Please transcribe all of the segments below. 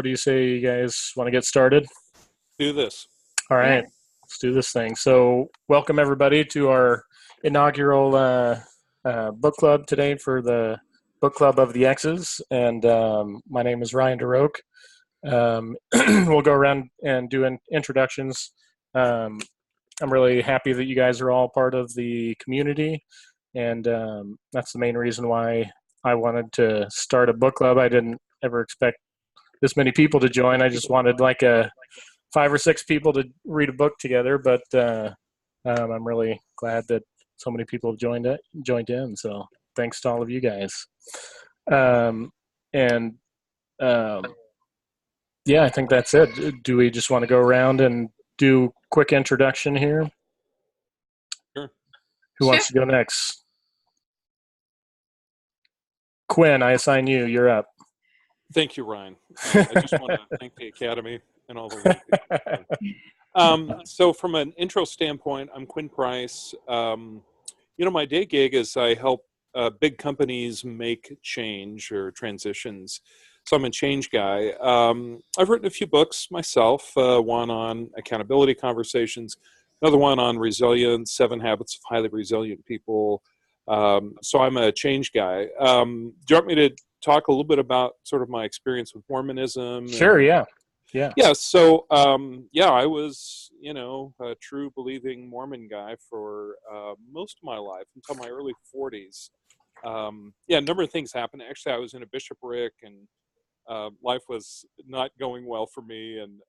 What do you say, you guys want to get started? Do this. All right, Yeah. let's do this thing. So, welcome everybody to our inaugural book club today for the book club of the Exes. And my name is Ryan DeRoke. We'll go around and do introductions. I'm really happy that you guys are all part of the community, and that's the main reason why I wanted to start a book club. I didn't ever expect this many people to join. I just wanted like a 5 or 6 people to read a book together, but I'm really glad that so many people have joined in. So thanks to all of you guys. And yeah, I think that's it. Do we just want to go around and do quick introduction here? Sure. Who wants to go next? Quinn, I assign you. You're up. Thank you, Ryan. I just want to thank the Academy and all the people. So from an intro standpoint, I'm Quinn Price. My day gig is I help big companies make change or transitions. So I'm a change guy. I've written a few books myself, one on accountability conversations, another one on resilience, 7 Habits of Highly Resilient People. So I'm a change guy. Do you want me to talk a little bit about sort of my experience with Mormonism? Sure, yeah. Yeah, so I was, a true believing Mormon guy for most of my life until my early 40s. A number of things happened. Actually, I was in a bishopric, and life was not going well for me. And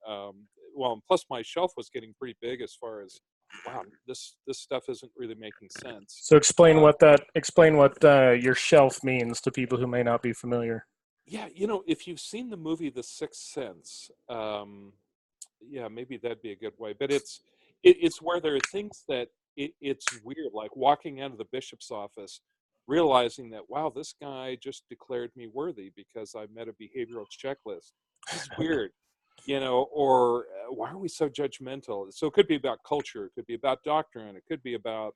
plus my shelf was getting pretty big as far as, wow, this stuff isn't really making sense. So explain what your shelf means to people who may not be familiar. Yeah, if you've seen the movie The Sixth Sense, maybe that'd be a good way. But it's where there are things that it's weird, like walking out of the bishop's office, realizing that, wow, this guy just declared me worthy because I met a behavioral checklist. It's weird, or why are we so judgmental? So it could be about culture, it could be about doctrine, it could be about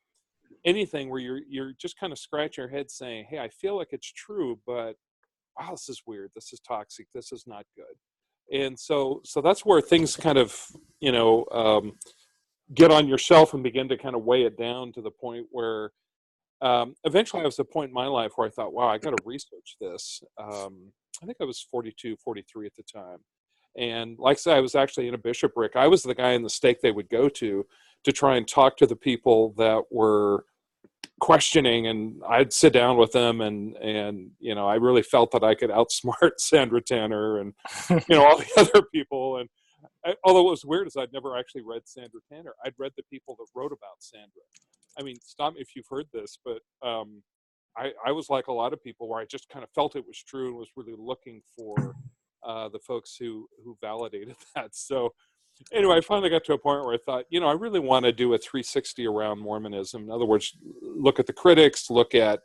anything where you're just kind of scratching your head saying, hey, I feel like it's true, but wow, this is weird, this is toxic, this is not good. And so that's where things kind of get on your shelf and begin to kind of weigh it down to the point where eventually I was at a point in my life where I thought, wow, I got to research this. I think I was 42, 43 at the time. And like I said, I was actually in a bishopric. I was the guy in the stake they would go to try and talk to the people that were questioning, and I'd sit down with them, and I really felt that I could outsmart Sandra Tanner and all the other people. And although what was weird is I'd never actually read Sandra Tanner. I'd read the people that wrote about Sandra. I mean, stop me if you've heard this, but I was like a lot of people where I just kind of felt it was true and was really looking for the folks who validated that. So anyway, I finally got to a point where I thought, I really want to do a 360 around Mormonism. In other words, look at the critics, look at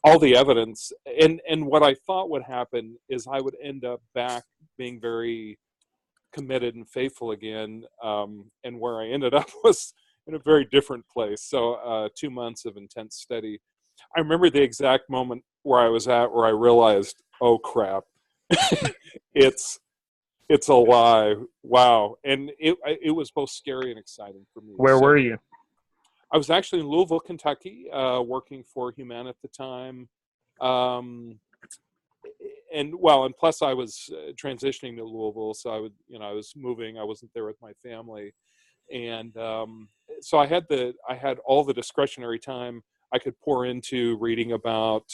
all the evidence. And what I thought would happen is I would end up back being very committed and faithful again. And where I ended up was in a very different place. So 2 months of intense study. I remember the exact moment where I was at where I realized, oh, crap, it's a lie. Wow. And it was both scary and exciting for me. Where were you? I was actually in Louisville, Kentucky, working for Humana at the time. And plus I was transitioning to Louisville. So I was moving. I wasn't there with my family. And so I had all the discretionary time I could pour into reading about,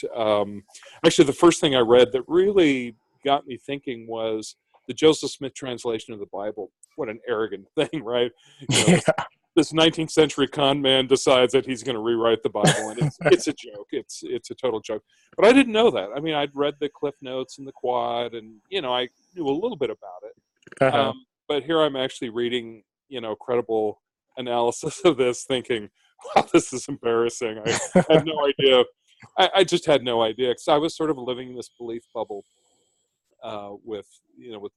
actually the first thing I read that really got me thinking was the Joseph Smith translation of the Bible. What an arrogant thing, right? This 19th century con man decides that he's going to rewrite the Bible, and it's a joke. It's a total joke. But I didn't know that. I mean, I'd read the Cliff Notes and the Quad, and I knew a little bit about it. Uh-huh. But here I'm actually reading, credible analysis of this, thinking, wow, this is embarrassing. I had no idea. I just had no idea, because I was sort of living in this belief bubble with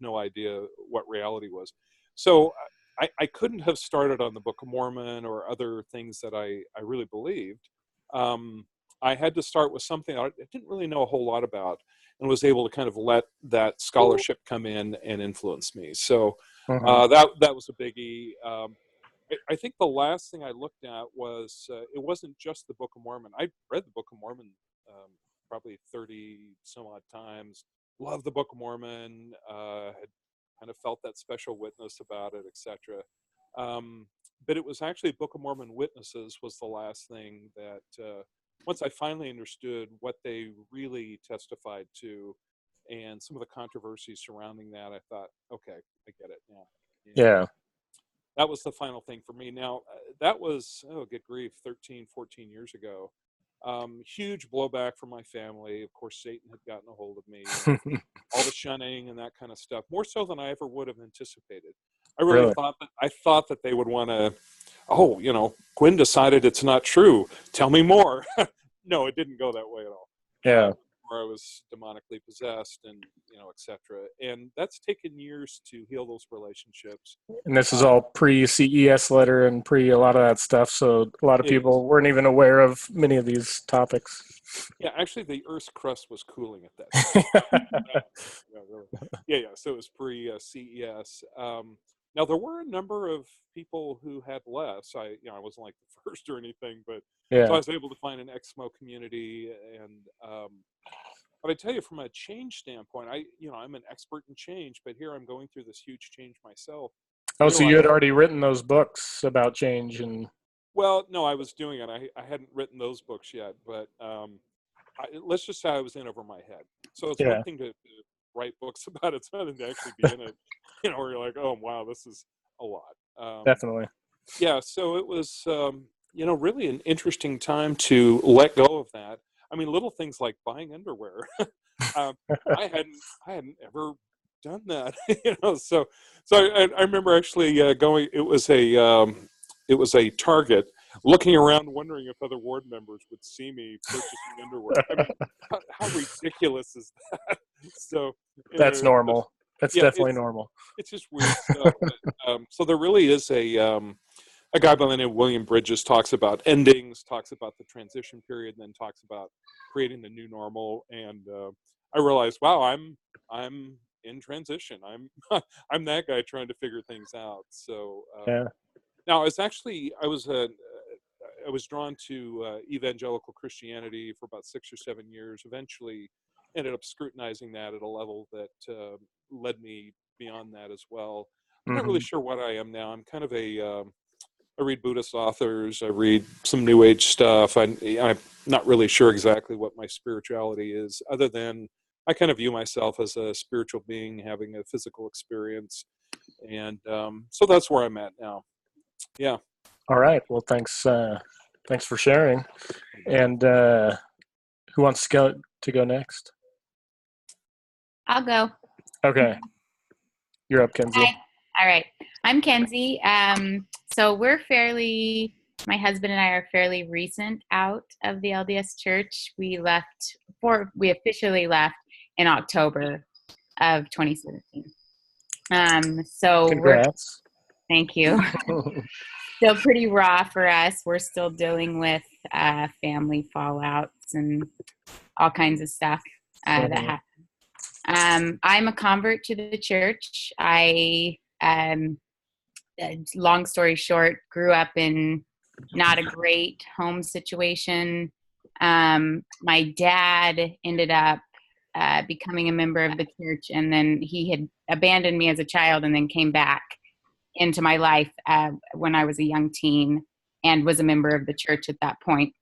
no idea what reality was. So I couldn't have started on the Book of Mormon or other things that I really believed. I had to start with something I didn't really know a whole lot about. and was able to kind of let that scholarship come in and influence me. So Mhm. that was a biggie. I think the last thing I looked at was it wasn't just the Book of Mormon. I read the Book of Mormon probably 30 some odd times. Loved the Book of Mormon. Had kind of felt that special witness about it, etc. But it was actually Book of Mormon Witnesses was the last thing that once I finally understood what they really testified to and some of the controversies surrounding that, I thought, okay, I get it now. And Yeah. that was the final thing for me. Now, that was, oh, good grief, 13, 14 years ago. Huge blowback from my family. Of course, Satan had gotten a hold of me and all the shunning and that kind of stuff, more so than I ever would have anticipated. I really Really? thought that they would want to, oh, Quinn decided it's not true. Tell me more. No, it didn't go that way at all. Yeah. Where I was demonically possessed and, etc. And that's taken years to heal those relationships. And this is all pre-CES letter and pre a lot of that stuff, so a lot of It is. people weren't even aware of many of these topics. Yeah, actually, the Earth's crust was cooling at that time. Yeah, really. Yeah. So it was pre-CES. Now there were a number of people who had less. I wasn't like the first or anything, but so I Yeah. was able to find an Exmo community, and but I tell you, from a change standpoint, I'm an expert in change, but here I'm going through this huge change myself. Oh, so you Realize, had already written those books about change and well, no, I was doing it. I hadn't written those books yet, but let's just say I was in over my head. So it's one yeah, thing to write books about it, it's another thing to actually be in it, where you're like, oh, wow, this is a lot. definitely. Yeah, so it was, really an interesting time to let go of that. I mean, little things like buying underwear. um, I hadn't ever done that, So I remember actually going. It was a Target, looking around, wondering if other ward members would see me purchasing underwear. I mean, how ridiculous is that? So That's it's just, normal. That's yeah, definitely normal. it's just weird stuff. But, so there really is a guy by the name of William Bridges talks about endings, talks about the transition period, and then talks about creating the new normal. And I realized, wow, I'm in transition. I'm that guy trying to figure things out. So Yeah. now I was drawn to evangelical Christianity for about 6 or 7 years. Eventually, ended up scrutinizing that at a level that led me beyond that as well. I'm not really Hmm. sure what I am now. I'm kind of I read Buddhist authors. I read some New Age stuff. I'm not really sure exactly what my spirituality is, other than I kind of view myself as a spiritual being having a physical experience, and so that's where I'm at now. Yeah. All right. Well, thanks for sharing. You bet. And who wants to go next? I'll go. Okay, you're up, Kenzie. Hi. All right. I'm Kenzie. So my husband and I are fairly recent out of the LDS Church. We officially left in October of 2017. Congrats. Thank you. Still pretty raw for us. We're still dealing with family fallouts and all kinds of stuff that happen. I'm a convert to the church. Long story short, grew up in not a great home situation. My dad ended up becoming a member of the church, and then he had abandoned me as a child and then came back into my life when I was a young teen and was a member of the church at that point.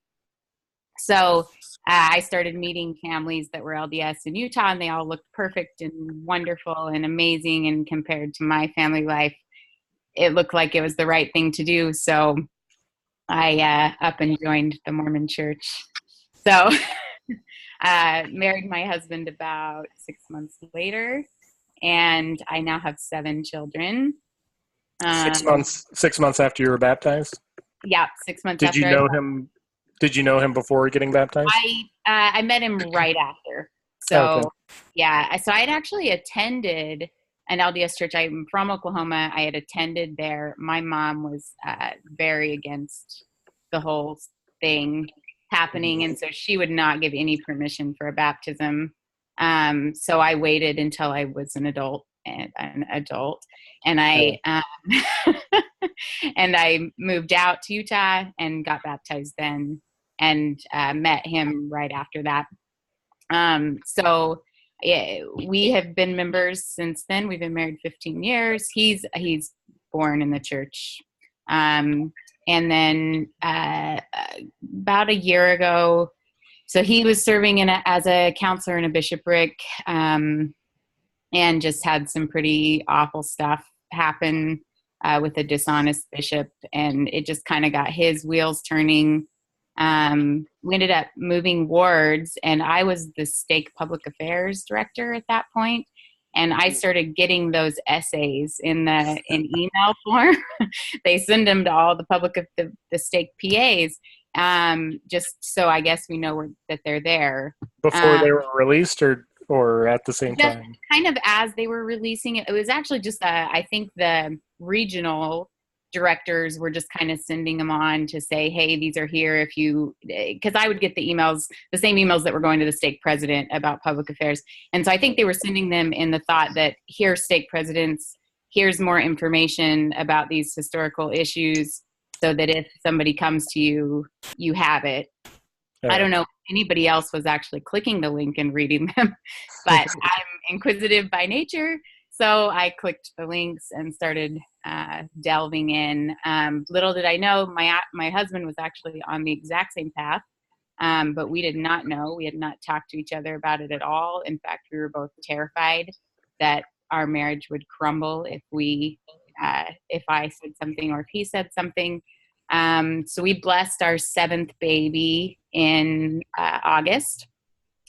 So I started meeting families that were LDS in Utah, and they all looked perfect and wonderful and amazing. And compared to my family life, it looked like it was the right thing to do. So I up and joined the Mormon church. So married my husband about 6 months later, and I now have 7 children. 6 months. 6 months after you were baptized. Yeah, 6 months Did you after know him? Did you know him before getting baptized? I met him right after. Okay. So yeah, so I had actually attended an LDS church. I'm from Oklahoma. I had attended there. My mom was very against the whole thing happening, and so she would not give any permission for a baptism. So I waited until I was an adult, and I and I moved out to Utah and got baptized then, and met him right after that. So yeah, we have been members since then. We've been married 15 years. He's born in the church. And then about a year ago, so he was serving as a counselor in a bishopric, and just had some pretty awful stuff happen with a dishonest bishop, and it just kind of got his wheels turning. We ended up moving wards, and I was the stake public affairs director at that point, and I started getting those essays in email form. They send them to all the the stake PAs, just so I guess we know that they're there Before they were released, or at the same just time? kind of as they were releasing it. It was actually just I think the regional directors were just kind of sending them on to say, hey, these are here if you, because I would get the same emails that were going to the stake president about public affairs. And so I think they were sending them in the thought that here, stake presidents, here's more information about these historical issues, so that if somebody comes to you, you have it. I don't know if anybody else was actually clicking the link and reading them, but I'm inquisitive by nature. So I clicked the links and started delving in. Little did I know, my husband was actually on the exact same path, but we did not know. We had not talked to each other about it at all. In fact, we were both terrified that our marriage would crumble if I said something or if he said something. So we blessed our 7th baby in August.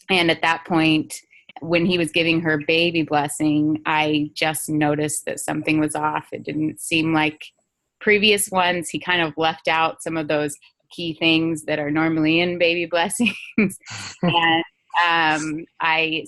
And at that point, when he was giving her baby blessing, I just noticed that something was off. It didn't seem like previous ones. He kind of left out some of those key things that are normally in baby blessings. And I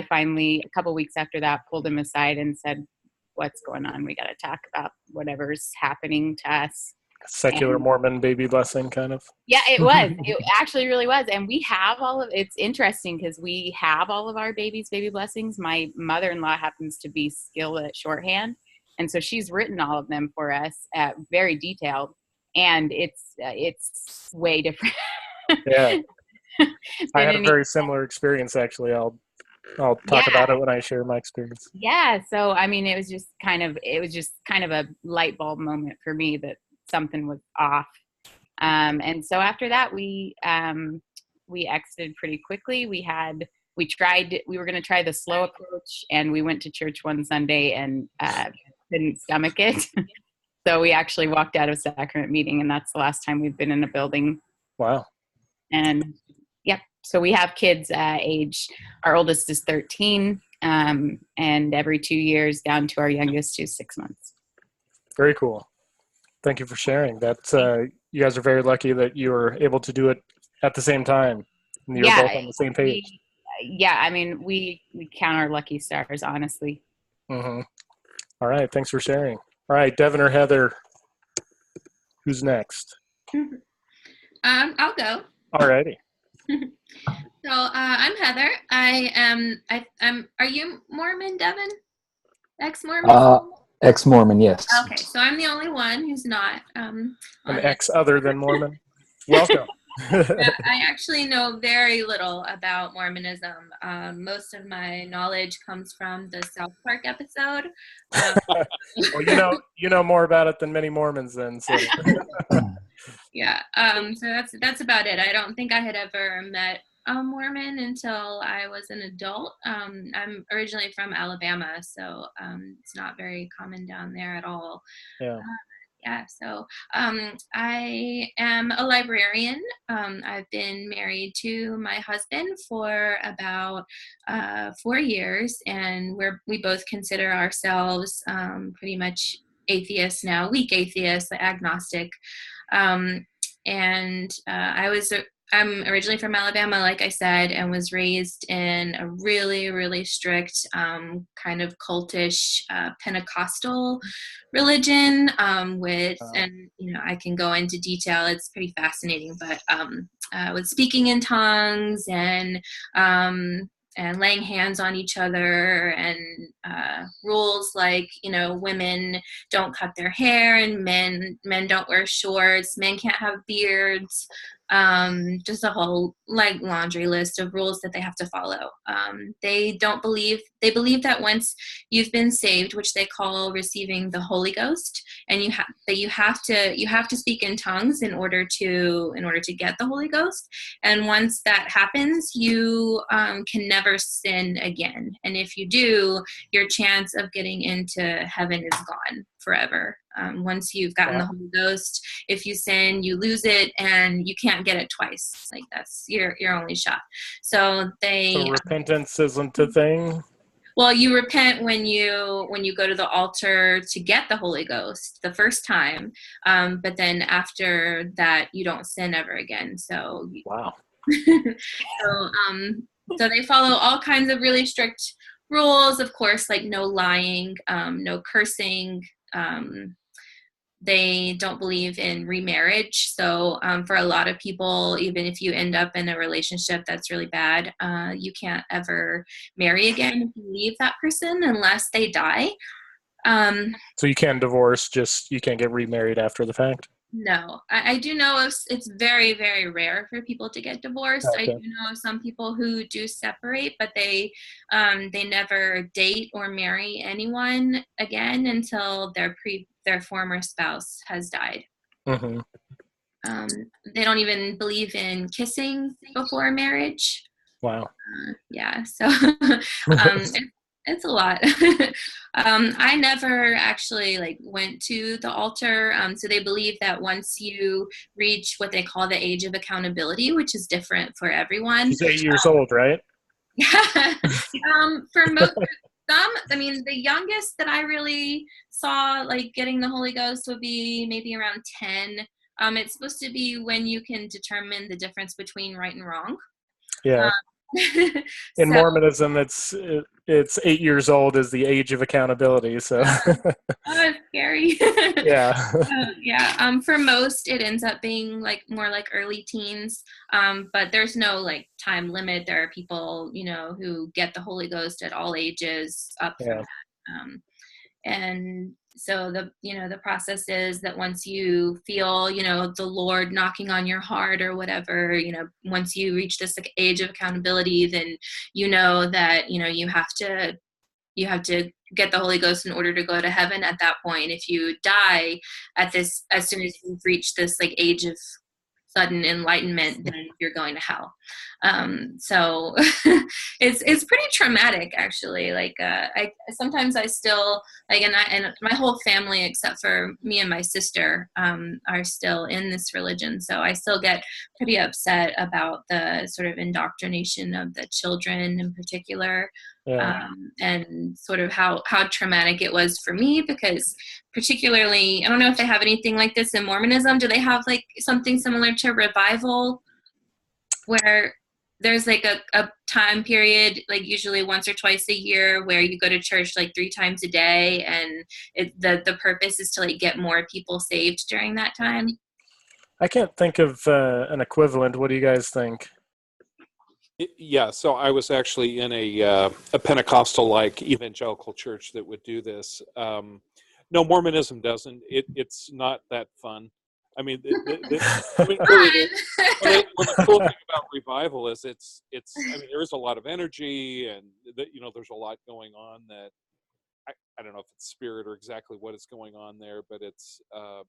finally, a couple weeks after that, pulled him aside and said, what's going on? We got to talk about whatever's happening to us. Secular Mormon baby blessing, kind of. Yeah, it was. It actually really was. And we have it's interesting because we have all of our baby blessings. My mother-in-law happens to be skilled at shorthand. And so she's written all of them for us, very detailed. And it's way different. Yeah. I had a very similar experience, actually. I'll talk about it when I share my experience. Yeah. So, I mean, it was just kind of a light bulb moment for me that something was off. And so after that, we exited pretty quickly. We were going to try the slow approach, and we went to church one Sunday and couldn't stomach it. So we actually walked out of sacrament meeting, and that's the last time we've been in a building. Wow. And yep. So we have kids our oldest is 13, and every 2 years down to our youngest who's 6 months. Very cool. Thank you for sharing. That's you guys are very lucky that you were able to do it at the same time. And you're both on the same page. I mean, we count our lucky stars, honestly. Mm-hmm. All right. Thanks for sharing. All right, Devin or Heather, who's next? I'll go. All righty. So I'm Heather. I'm. Are you Mormon, Devin? Ex-Mormon? Ex-Mormon, yes. Okay, so I'm the only one who's not. An ex other than Mormon? Welcome. I actually know very little about Mormonism. Most of my knowledge comes from the South Park episode. Well, you know more about it than many Mormons then. So. Yeah. So that's about it. I don't think I had ever met a Mormon until I was an adult. I'm originally from Alabama, so it's not very common down there at all. Yeah. So I am a librarian. I've been married to my husband for about 4 years, and we both consider ourselves pretty much atheists now, weak atheists, agnostic. I'm originally from Alabama, like I said, and was raised in a really, really strict kind of cultish Pentecostal religion and I can go into detail. It's pretty fascinating, but with speaking in tongues and laying hands on each other, and rules like, women don't cut their hair, and men don't wear shorts, men can't have beards, just a whole like laundry list of rules that they have to follow. They believe that once you've been saved, which they call receiving the Holy Ghost, and you have to speak in tongues in order to get the Holy Ghost. And once that happens, you can never sin again. And if you do, your chance of getting into heaven is gone forever. Once you've gotten the Holy Ghost, if you sin, you lose it, and you can't get it twice. Like, that's your only shot. So repentance isn't a thing. Well, you repent when you go to the altar to get the Holy Ghost the first time, but then after that, you don't sin ever again. So wow. So they follow all kinds of really strict rules, of course, like no lying, no cursing. They don't believe in remarriage. So for a lot of people, even if you end up in a relationship that's really bad, you can't ever marry again if you leave that person unless they die. So you can divorce, just you can't get remarried after the fact? No. I do know it's very, very rare for people to get divorced. Okay. I do know of some people who do separate, but they never date or marry anyone again until their former spouse has died. Mm-hmm. They don't even believe in kissing before marriage. Wow. Yeah. So it's a lot. I never actually went to the altar. So they believe that once you reach what they call the age of accountability, which is different for everyone. She's 8 years old, right? For most, the youngest that I really saw getting the Holy Ghost would be maybe around 10. It's supposed to be when you can determine the difference between right and wrong. Yeah. In Mormonism, it's 8 years old is the age of accountability. So it's scary. Yeah. Yeah. For most, it ends up being more like early teens. But there's no time limit. There are people who get the Holy Ghost at all ages up from that. And so the process is that once you feel, the Lord knocking on your heart or whatever, once you reach this age of accountability, then that, you have to get the Holy Ghost in order to go to heaven at that point. If you die as soon as you've reached this age of sudden enlightenment, then you're going to hell. So it's pretty traumatic, actually. Sometimes I still and my whole family except for me and my sister are still in this religion. So I still get pretty upset about the sort of indoctrination of the children in particular. Yeah. And sort of how traumatic it was for me, because particularly, I don't know if they have anything like this in Mormonism. Do they have something similar to revival, where there's a time period, usually once or twice a year, where you go to church 3 times a day, and the purpose is to get more people saved during that time? I can't think of an equivalent. What do you guys think? Yeah, so I was actually in a Pentecostal-like evangelical church that would do this. No, Mormonism doesn't. It's not that fun. I mean, really, the cool thing about revival is it's. I mean, there is a lot of energy, and there's a lot going on that I don't know if it's spirit or exactly what is going on there, but it's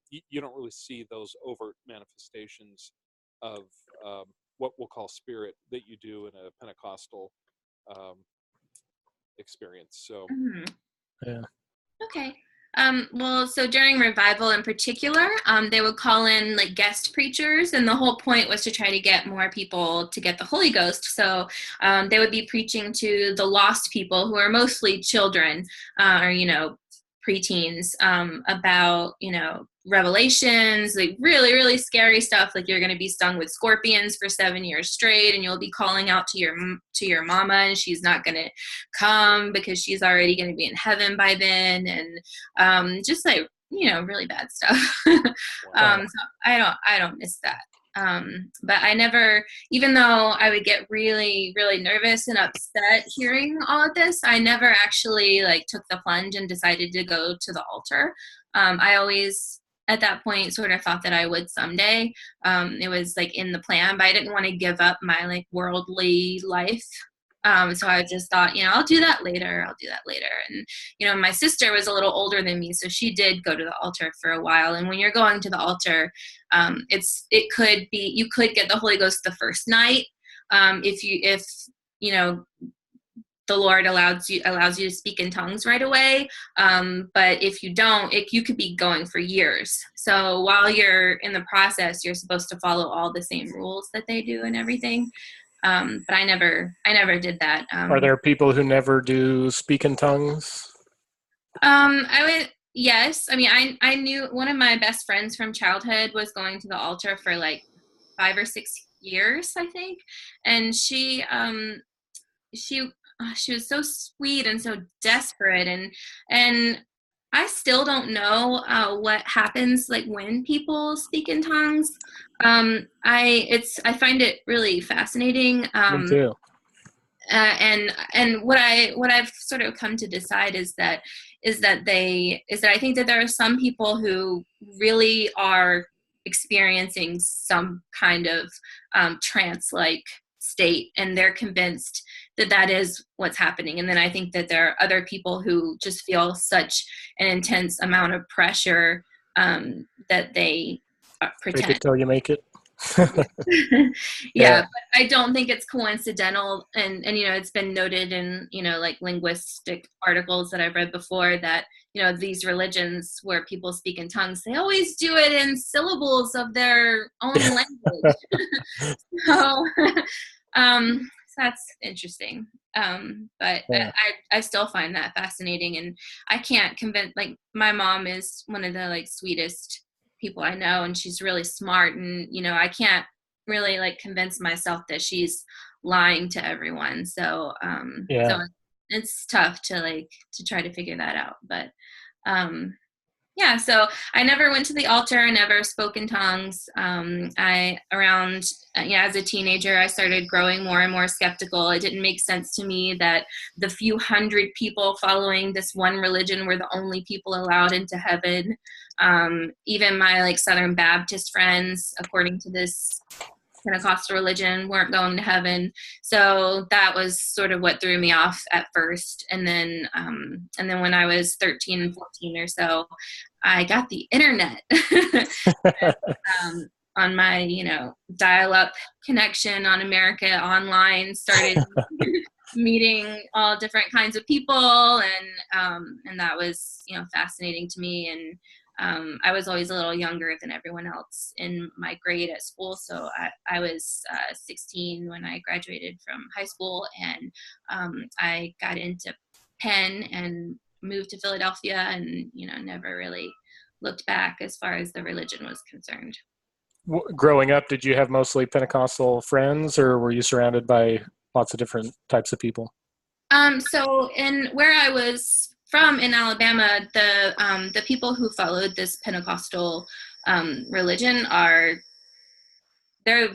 you don't really see those overt manifestations of what we'll call spirit that you do in a Pentecostal experience. So, yeah. Okay. Well, so during revival in particular, they would call in guest preachers, and the whole point was to try to get more people to get the Holy Ghost. So they would be preaching to the lost people, who are mostly children or preteens, about revelations, really, really scary stuff. You're going to be stung with scorpions for 7 years straight, and you'll be calling out to your mama, and she's not going to come because she's already going to be in heaven by then, and just really bad stuff. So I don't miss that. But I never, even though I would get really, really nervous and upset hearing all of this, I never actually like took the plunge and decided to go to the altar. I always, at that point, sort of thought that I would someday. It was like in the plan, but I didn't want to give up my like worldly life. So I just thought, I'll do that later. I'll do that later. And, my sister was a little older than me, so she did go to the altar for a while. And when you're going to the altar, it could be, you could get the Holy Ghost the first night. If the Lord allows you to speak in tongues right away. But if you don't, you could be going for years. So while you're in the process, you're supposed to follow all the same rules that they do and everything. But I never did that. Are there people who never do speak in tongues? Yes. I mean, I knew one of my best friends from childhood was going to the altar for like 5 or 6 years, I think. And she was so sweet and so desperate, and I still don't know what happens like when people speak in tongues. I find it really fascinating. Me too. And what I've sort of come to decide is that I think that there are some people who really are experiencing some kind of trance-like state, and they're convinced that is what's happening. And then I think that there are other people who just feel such an intense amount of pressure that they pretend. Fake it till you make it. Yeah, but I don't think it's coincidental, and it's been noted in like linguistic articles that I've read before that these religions where people speak in tongues, they always do it in syllables of their own language. So that's interesting. But Yeah. I still find that fascinating, and I can't convince, like, my mom is one of the like sweetest people I know, and she's really smart, and I can't really like convince myself that she's lying to everyone. So so it's tough to try to figure that out. But yeah, so I never went to the altar. I never spoke in tongues. As a teenager, I started growing more and more skeptical. It didn't make sense to me that the few hundred people following this one religion were the only people allowed into heaven. Even my like Southern Baptist friends, according to this Pentecostal religion, weren't going to heaven. So that was sort of what threw me off at first. And then when I was 13 and 14 or so, I got the internet on my, dial-up connection on America Online, started meeting all different kinds of people. And that was, fascinating to me. And I was always a little younger than everyone else in my grade at school. So I was 16 when I graduated from high school, and I got into Penn and moved to Philadelphia, and never really looked back as far as the religion was concerned. Growing up, did you have mostly Pentecostal friends, or were you surrounded by lots of different types of people? So in where I was from in Alabama, the people who followed this Pentecostal religion they're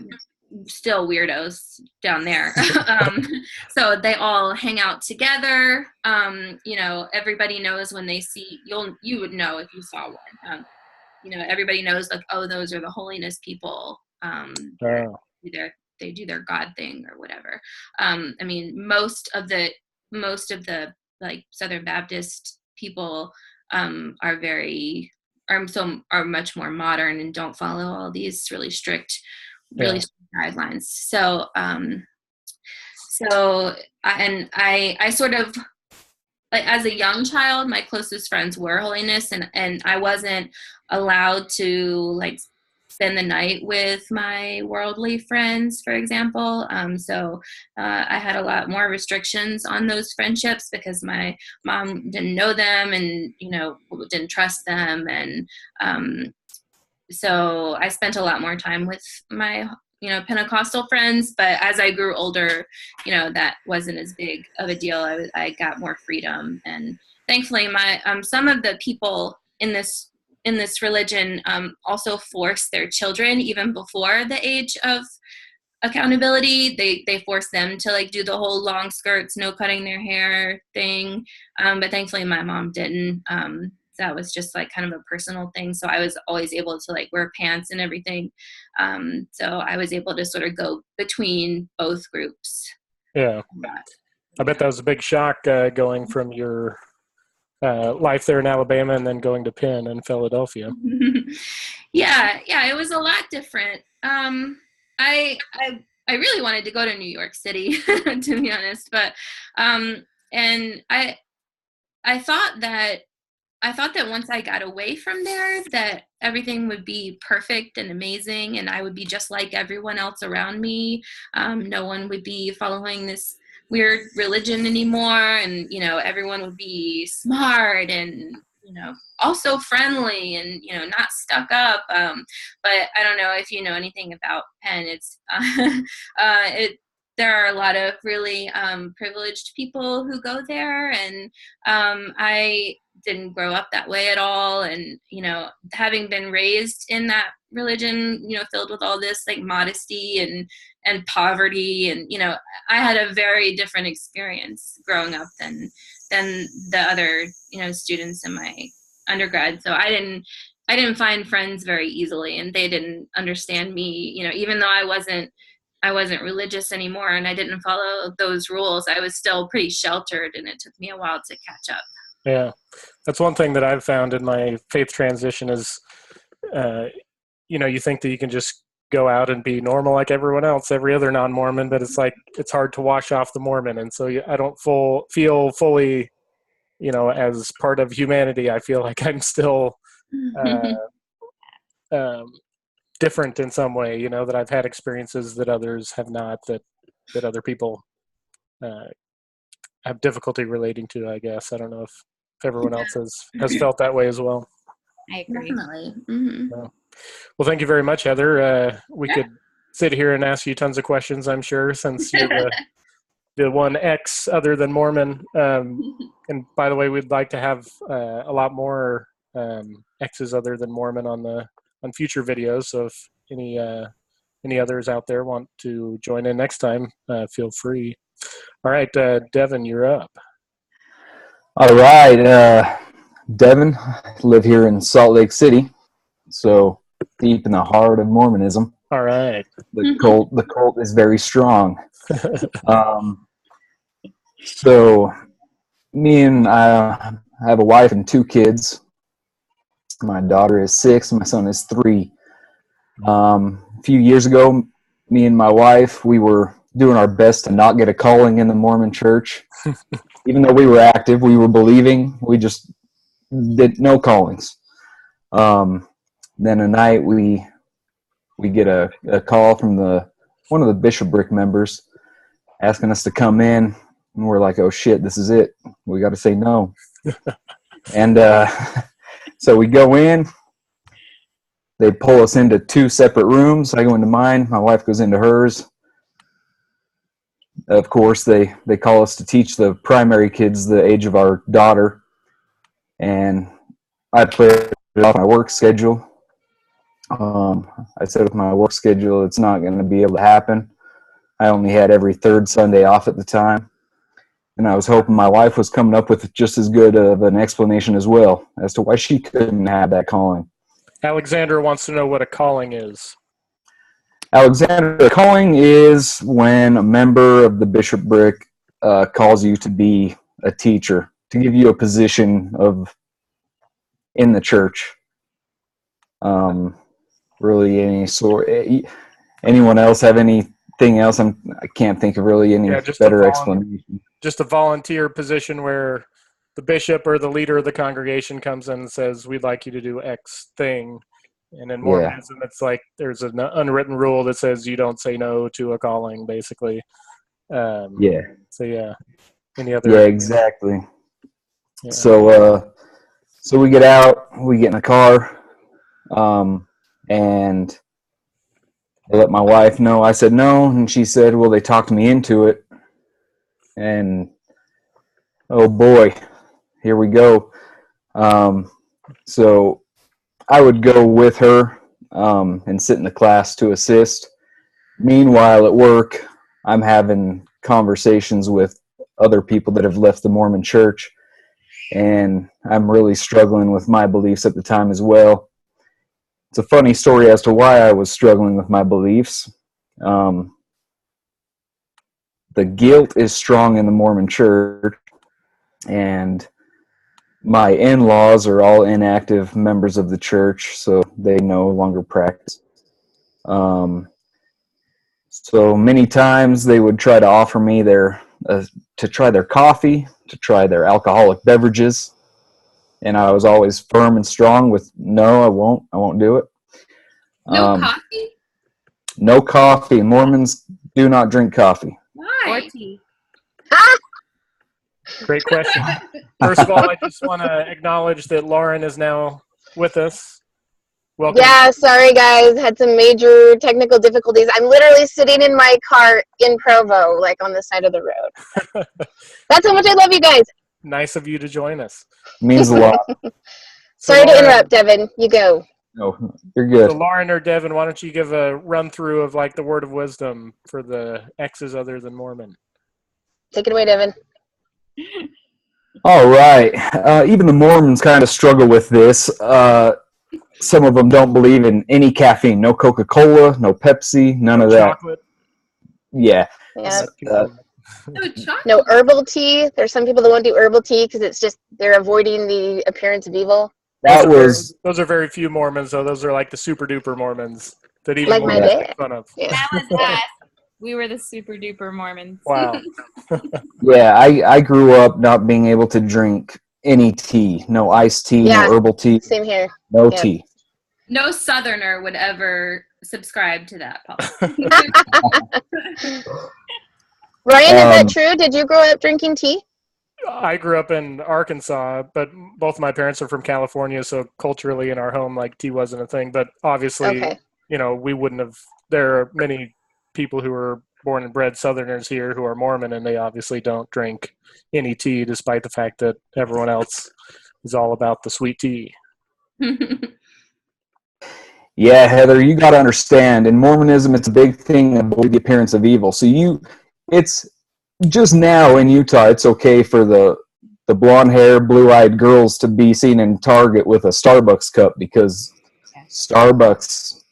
still weirdos down there. So they all hang out together. Everybody knows when they see, you would know if you saw one. Everybody knows, like, oh, those are the holiness people. They do their God thing or whatever. I mean, most of the like Southern Baptist people are much more modern and don't follow all these really strict guidelines. So I sort of, like, as a young child, my closest friends were holiness, and I wasn't allowed to like spend the night with my worldly friends, for example. So I had a lot more restrictions on those friendships because my mom didn't know them and, didn't trust them. And so I spent a lot more time with my, Pentecostal friends. But as I grew older, that wasn't as big of a deal. I got more freedom. And thankfully some of the people in this in this religion also force their children, even before the age of accountability, they force them to like do the whole long skirts, no cutting their hair thing. But thankfully my mom didn't. That was just like kind of a personal thing. So I was always able to like wear pants and everything. So I was able to sort of go between both groups. Yeah. I bet that was a big shock going from your life there in Alabama and then going to Penn in Philadelphia. Yeah, it was a lot different. I really wanted to go to New York City, to be honest, but and I thought that once I got away from there, that everything would be perfect and amazing, and I would be just like everyone else around me. No one would be following this weird religion anymore, and everyone would be smart and also friendly and not stuck up. But I don't know if you know anything about Penn. It's there are a lot of really privileged people who go there, and I didn't grow up that way at all. And having been raised in that religion, filled with all this like modesty and poverty, and I had a very different experience growing up than the other students in my undergrad. So I didn't find friends very easily, and they didn't understand me. Even though I wasn't religious anymore and I didn't follow those rules, I was still pretty sheltered, and it took me a while to catch up. Yeah, that's one thing that I've found in my faith transition is, you think that you can just go out and be normal like everyone else, every other non-Mormon, but it's like it's hard to wash off the Mormon, and so I don't feel fully, as part of humanity. I feel like I'm still different in some way, that I've had experiences that others have not, that other people have difficulty relating to, I guess. I don't know if everyone else has felt that way as well. I agree. Definitely. Mm-hmm. Well, thank you very much, Heather. We could sit here and ask you tons of questions, I'm sure, since you're the one X other than Mormon. And by the way, we'd like to have a lot more X's other than Mormon on future videos. So if any others out there want to join in next time, feel free. All right, Devin, you're up. All right, Devin, I live here in Salt Lake City, so deep in the heart of Mormonism. All right. The cult is very strong. So me and I have a wife and 2 kids. My daughter is 6, my son is 3. A few years ago, me and my wife, we were doing our best to not get a calling in the Mormon church. Even though we were active, we were believing, we just did no callings. Then a night we get a call from one of the bishopric members asking us to come in, and we're like, oh shit, this is it. We got to say no. And so we go in. They pull us into 2 separate rooms. I go into mine. My wife goes into hers. Of course, they call us to teach the primary kids the age of our daughter. And I played it off my work schedule. I said with my work schedule, it's not going to be able to happen. I only had every 3rd Sunday off at the time. And I was hoping my wife was coming up with just as good of an explanation as well as to why she couldn't have that calling. Alexander wants to know what a calling is. Alexander, a calling is when a member of the bishopric calls you to be a teacher, to give you a position in the church. Really, anyone else have anything else? I can't think of really any better explanation. Just a volunteer position where the bishop or the leader of the congregation comes in and says, we'd like you to do X thing. And in Mormonism, it's like there's an unwritten rule that says you don't say no to a calling, basically. So, yeah. Any other? Yeah, exactly. Yeah. So we get out, we get in the car, and I let my wife know. I said no, and she said, well, they talked me into it. And, oh boy, here we go. So I would go with her and sit in the class to assist. Meanwhile, at work, I'm having conversations with other people that have left the Mormon church, and I'm really struggling with my beliefs at the time as well. It's a funny story as to why I was struggling with my beliefs. The guilt is strong in the Mormon church, and my in-laws are all inactive members of the church, so they no longer practice. So many times they would try to offer me to try their coffee, to try their alcoholic beverages, and I was always firm and strong with, no, I won't do it. No coffee? No coffee. Mormons do not drink coffee. Or Why? tea. Great question. First of all, I just want to acknowledge that Lauren is now with us. Welcome. Yeah, sorry guys, had some major technical difficulties. I'm literally sitting in my car in Provo, like on the side of the road. That's how much I love you guys. Nice of you to join us. Means a lot. So Sorry to Lauren- interrupt, Devin. You go. No, you're good. So Lauren or Devin, why don't you give a run through of like the word of wisdom for the X's other than Mormon? Take it away, Devin. All right. Even the Mormons kind of struggle with this. Some of them don't believe in any caffeine. No Coca-Cola, no Pepsi, none of that. Chocolate. Yeah. Yeah. No chocolate. No herbal tea. There's some people that won't do herbal tea because it's just they're avoiding the appearance of evil. Those are very few Mormons, though. Those are like the super duper Mormons that even Like my Mormons dad. make fun of. Yeah. That was us. We were the super duper Mormons. Wow. Yeah, I grew up not being able to drink any tea. No iced tea, Yeah. no herbal tea, Same here. no Yep. tea. No Southerner would ever subscribe to that policy. Ryan, is that true? Did you grow up drinking tea? I grew up in Arkansas, but both my parents are from California, so culturally in our home, like tea wasn't a thing. But obviously, Okay. we wouldn't have. There are many people who are born and bred Southerners here who are Mormon, and they obviously don't drink any tea, despite the fact that everyone else is all about the sweet tea. Yeah, Heather, you got to understand, in Mormonism, it's a big thing to avoid the appearance of evil. So it's just now in Utah, it's okay for the blonde hair, blue-eyed girls to be seen in Target with a Starbucks cup because Starbucks,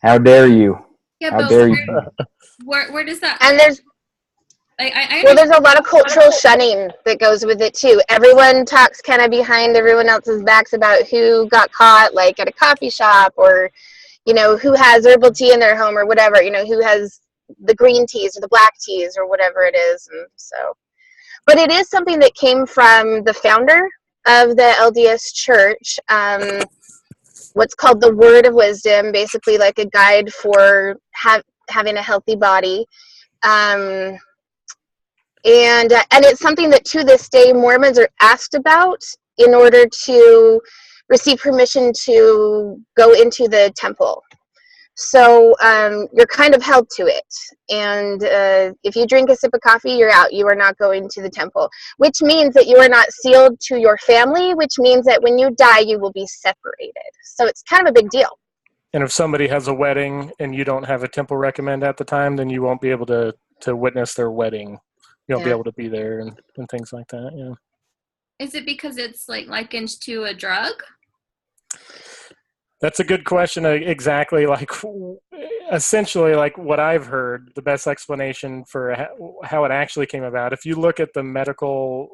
how dare you? Yeah, How but dare you? where does that? And there's I there's a lot of cultural shunning that goes with it too. Everyone talks kind of behind everyone else's backs about who got caught, like at a coffee shop, or who has herbal tea in their home, or whatever. Who has the green teas or the black teas or whatever it is. And so, but it is something that came from the founder of the LDS Church. What's called the Word of Wisdom, basically like a guide for having a healthy body. And it's something that to this day Mormons are asked about in order to receive permission to go into the temple. So you're kind of held to it. And if you drink a sip of coffee, you're out. You are not going to the temple, which means that you are not sealed to your family, which means that when you die, you will be separated. So it's kind of a big deal. And if somebody has a wedding and you don't have a temple recommend at the time, then you won't be able to witness their wedding. You won't be able to be there and things like that. Yeah. Is it because it's like likened to a drug? That's a good question. Exactly, essentially, like what I've heard, the best explanation for how it actually came about. If you look at the medical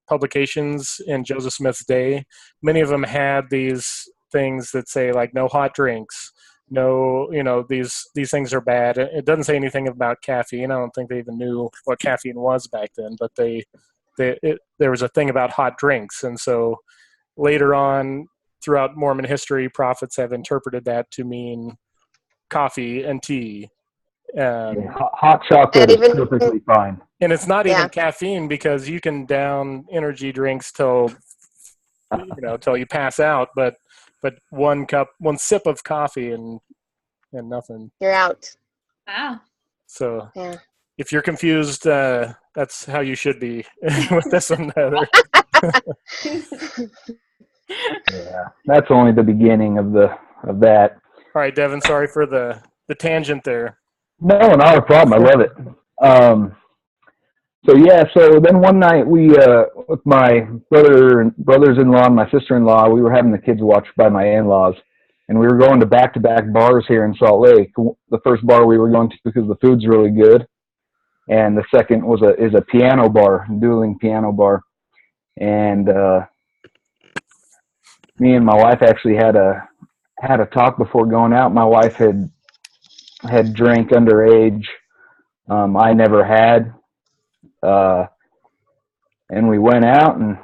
publications in Joseph Smith's day, many of them had these things that say like no hot drinks, no, these things are bad. It doesn't say anything about caffeine. I don't think they even knew what caffeine was back then. But there was a thing about hot drinks, and so later on, throughout Mormon history, prophets have interpreted that to mean coffee and tea. Hot chocolate is perfectly fine. And it's not even caffeine, because you can down energy drinks till you pass out, but one sip of coffee and nothing. You're out. Wow. So if you're confused, that's how you should be with this one, Heather. Yeah, that's only the beginning of that. All right, Devin, sorry for the tangent there. No, not a problem. I love it. So then one night we, with my brothers-in-law and my sister-in-law, we were having the kids watched by my in-laws, and we were going to back-to-back bars here in Salt Lake. The first bar we were going to because the food's really good, and the second is a piano bar, dueling piano bar, and me and my wife actually had a talk before going out. My wife had drank underage. I never had. And we went out, and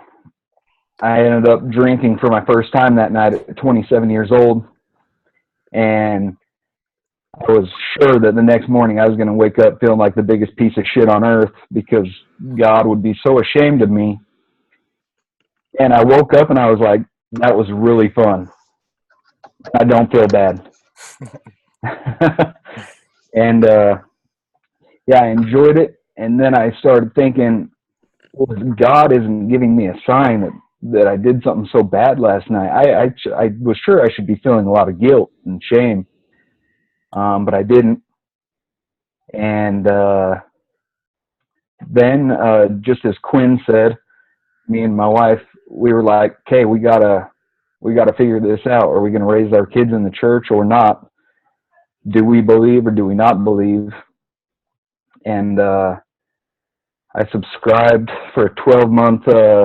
I ended up drinking for my first time that night at 27 years old. And I was sure that the next morning I was going to wake up feeling like the biggest piece of shit on earth because God would be so ashamed of me. And I woke up and I was like, that was really fun. I don't feel bad. And yeah, I enjoyed it. And then I started thinking, well, God isn't giving me a sign that I did something so bad last night. I was sure I should be feeling a lot of guilt and shame, but I didn't. And then, just as Quinn said, me and my wife, we were like, okay, we gotta figure this out. Are we going to raise our kids in the church or not? Do we believe or do we not believe? And I subscribed for a 12-month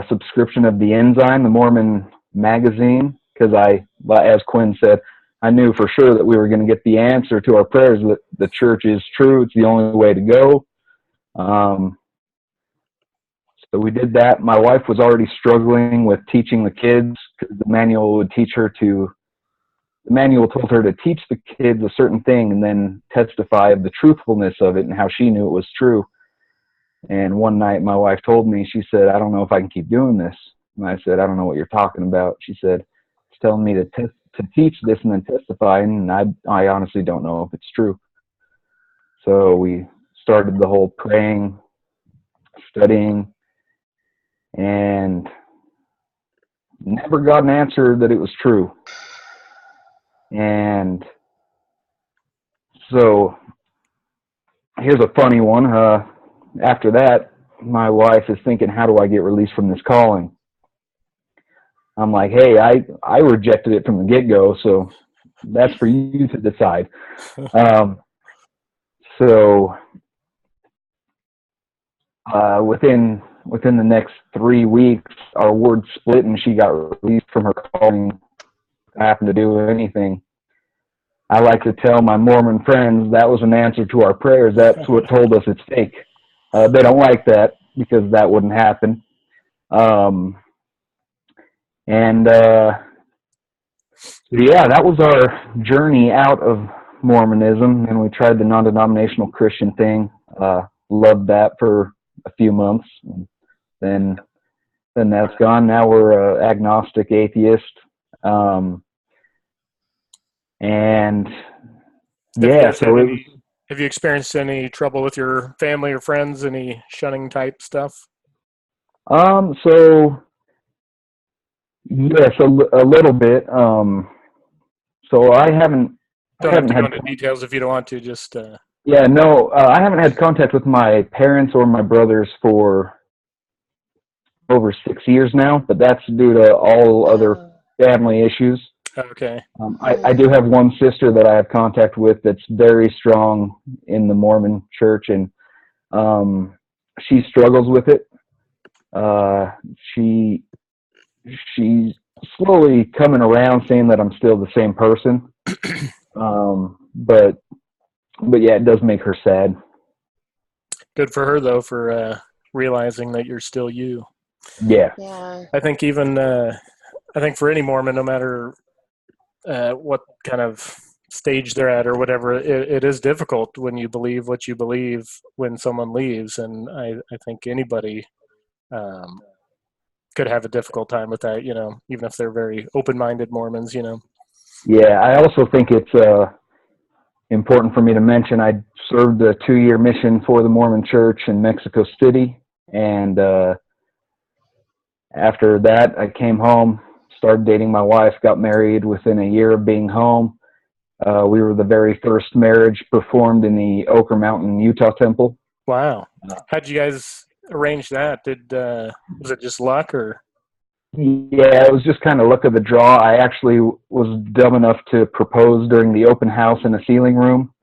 subscription of the Ensign, the Mormon magazine, because as Quinn said, I knew for sure that we were going to get the answer to our prayers, that the church is true. It's the only way to go. So we did that. My wife was already struggling with teaching the kids because the manual told her to teach the kids a certain thing and then testify of the truthfulness of it and how she knew it was true. And one night my wife told me, she said, I don't know if I can keep doing this. And I said, I don't know what you're talking about. She said, it's telling me to teach this and then testify, and I honestly don't know if it's true. So we started the whole praying, studying, and never got an answer that it was true. And so here's a funny one. After that, my wife is thinking, how do I get released from this calling? I'm like, hey, I rejected it from the get-go, so that's for you to decide. So within the next 3 weeks, our ward split and she got released from her calling. I happened to do anything. I like to tell my Mormon friends that was an answer to our prayers. That's what told us it's fake. They don't like that because that wouldn't happen. Yeah, that was our journey out of Mormonism, and we tried the non-denominational Christian thing. Loved that for a few months. Then that's gone. Now we're agnostic atheist. And yeah, so have you experienced any trouble with your family or friends? Any shunning type stuff? So yes, a little bit. So I haven't. Don't have to go into details if you don't want to. Just. Yeah, no, I haven't had contact with my parents or my brothers for over 6 years now, but that's due to all other family issues. Okay. I do have one sister that I have contact with that's very strong in the Mormon church, and she struggles with it. She's slowly coming around, saying that I'm still the same person. But yeah, it does make her sad. Good for her though, for realizing that you're still you. Yeah. I think for any Mormon, no matter what kind of stage they're at or whatever, it is difficult when you believe what you believe when someone leaves, and I think anybody could have a difficult time with that, even if they're very open-minded Mormons, Yeah, I also think it's important for me to mention I served a 2-year mission for the Mormon Church in Mexico City, and after that I came home, started dating my wife, got married within a year of being home. We were the very first marriage performed in the Oquirrh Mountain, Utah temple. Wow. How'd you guys arrange that? Was it just luck or? Yeah, it was just kind of luck of the draw. I actually was dumb enough to propose during the open house in the ceiling room.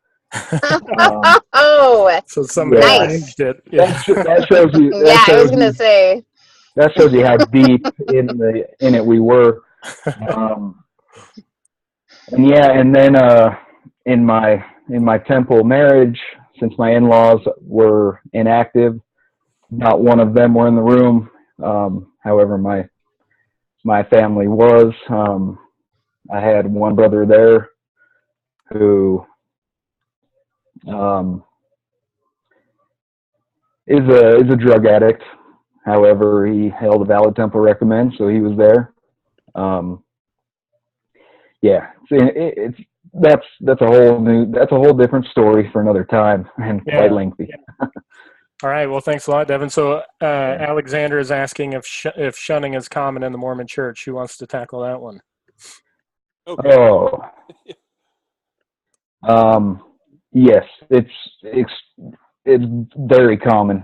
Oh, So somebody nice. arranged it. Yeah. That shows you. Yeah, I was gonna say. That shows you how deep in it we were. And then in my temple marriage, since my in-laws were inactive, not one of them were in the room. However, my family was. I had one brother there who is a drug addict. However, he held a valid temple recommend, so he was there. That's a whole different story for another time and quite lengthy. All right. Well, thanks a lot, Devin. So Alexander is asking if shunning is common in the Mormon Church. Who wants to tackle that one? Okay. Yes, it's very common.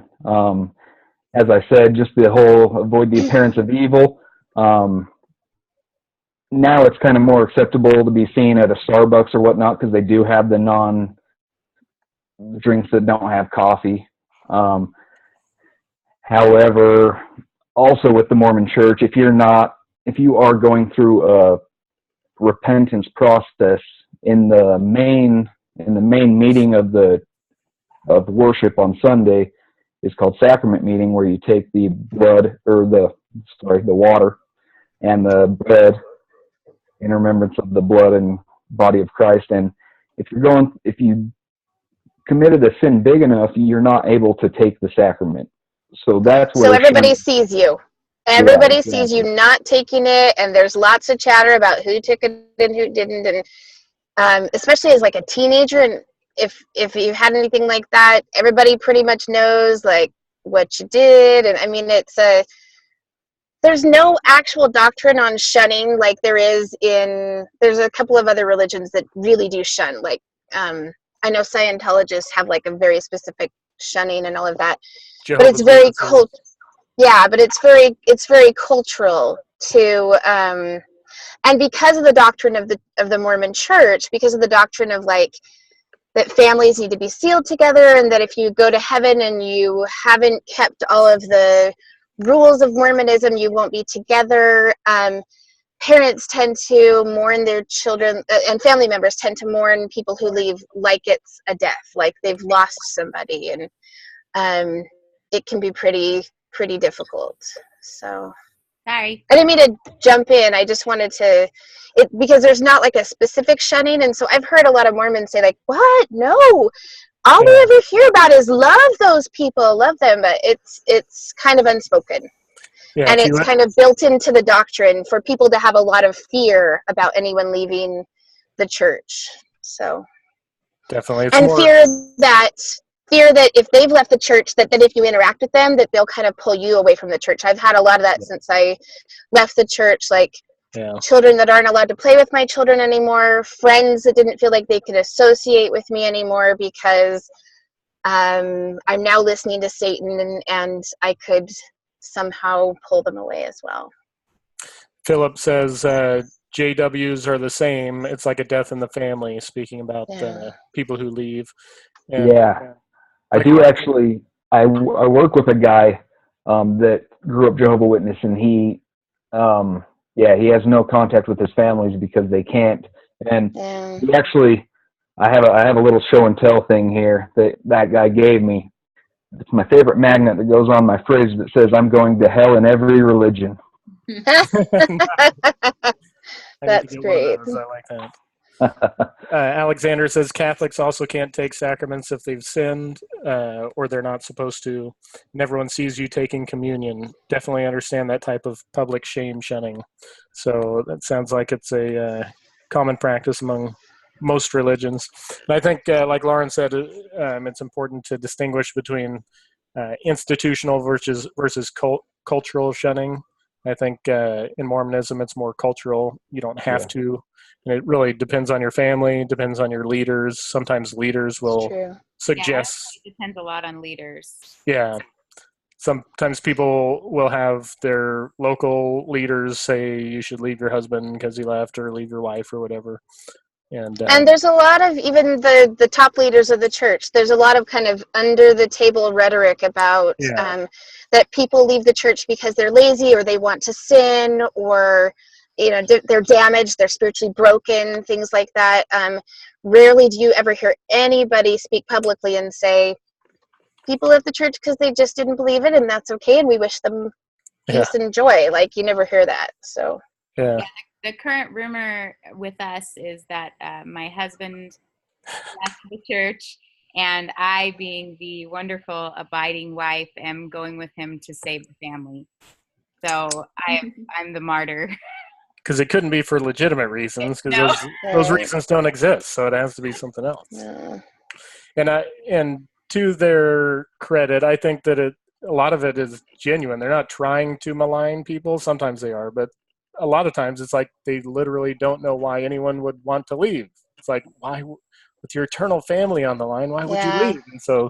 As I said, just the whole avoid the appearance of evil. Now it's kind of more acceptable to be seen at a Starbucks or whatnot because they do have the non-drinks that don't have coffee. However, also with the Mormon Church, if you are going through a repentance process in the main meeting of worship on Sunday is called sacrament meeting, where you take the blood or the water and the bread in remembrance of the blood and body of Christ. And if you committed a sin big enough, you're not able to take the sacrament. So that's where. So everybody sees you. Everybody sees you not taking it, and there's lots of chatter about who took it and who didn't, and especially as like a teenager, and if you had anything like that, everybody pretty much knows like what you did. And I mean, there's no actual doctrine on shunning like there's a couple of other religions that really do shun. Like I know Scientologists have like a very specific shunning and all of that, but it's very but it's very cultural too. And because of the doctrine of the Mormon Church, because of the doctrine of like that families need to be sealed together, and that if you go to heaven and you haven't kept all of the rules of Mormonism, you won't be together. Parents tend to mourn their children, and family members tend to mourn people who leave like it's a death, like they've lost somebody, and it can be pretty difficult. So Sorry. I didn't mean to jump in. I just wanted to, because there's not like a specific shunning, and so I've heard a lot of Mormons say like, "What? No, all we ever hear about is love those people, love them," but it's kind of unspoken. Yeah, and it's kind of built into the doctrine for people to have a lot of fear about anyone leaving the church. So definitely, and fear that if they've left the church, that if you interact with them, that they'll kind of pull you away from the church. I've had a lot of that since I left the church, like children that aren't allowed to play with my children anymore, friends that didn't feel like they could associate with me anymore because I'm now listening to Satan, and I could somehow pull them away as well. Philip says JWs are the same. It's like a death in the family, speaking about people who leave. And, I do actually. I work with a guy that grew up Jehovah's Witness, and he has no contact with his families because they can't. And he actually, I have a little show and tell thing here that guy gave me. It's my favorite magnet that goes on my fridge that says, "I'm going to hell in every religion." That's great. I like that. Alexander says Catholics also can't take sacraments if they've sinned or they're not supposed to. And everyone sees you taking communion. Definitely understand that type of public shame shunning. So that sounds like it's a common practice among most religions. And I think, like Lauren said, it's important to distinguish between institutional versus cultural shunning. I think in Mormonism, it's more cultural. You don't have to. And it really depends on your family, depends on your leaders. Sometimes leaders will suggest. Yeah, it depends a lot on leaders. Yeah. Sometimes people will have their local leaders say you should leave your husband because he left, or leave your wife, or whatever. And there's a lot of, even the top leaders of the church, there's a lot of kind of under the table rhetoric about that people leave the church because they're lazy, or they want to sin, or they're damaged, they're spiritually broken, things like that. Rarely do you ever hear anybody speak publicly and say people left the church because they just didn't believe it, and that's okay, and we wish them peace and joy. Like, you never hear that. So the current rumor with us is that my husband left the church, and I, being the wonderful abiding wife, am going with him to save the family. So I'm the martyr. Because it couldn't be for legitimate reasons, because those reasons don't exist. So it has to be something else. Yeah. And to their credit, I think that a lot of it is genuine. They're not trying to malign people. Sometimes they are, but a lot of times it's like they literally don't know why anyone would want to leave. It's like, why, with your eternal family on the line, why would you leave? And so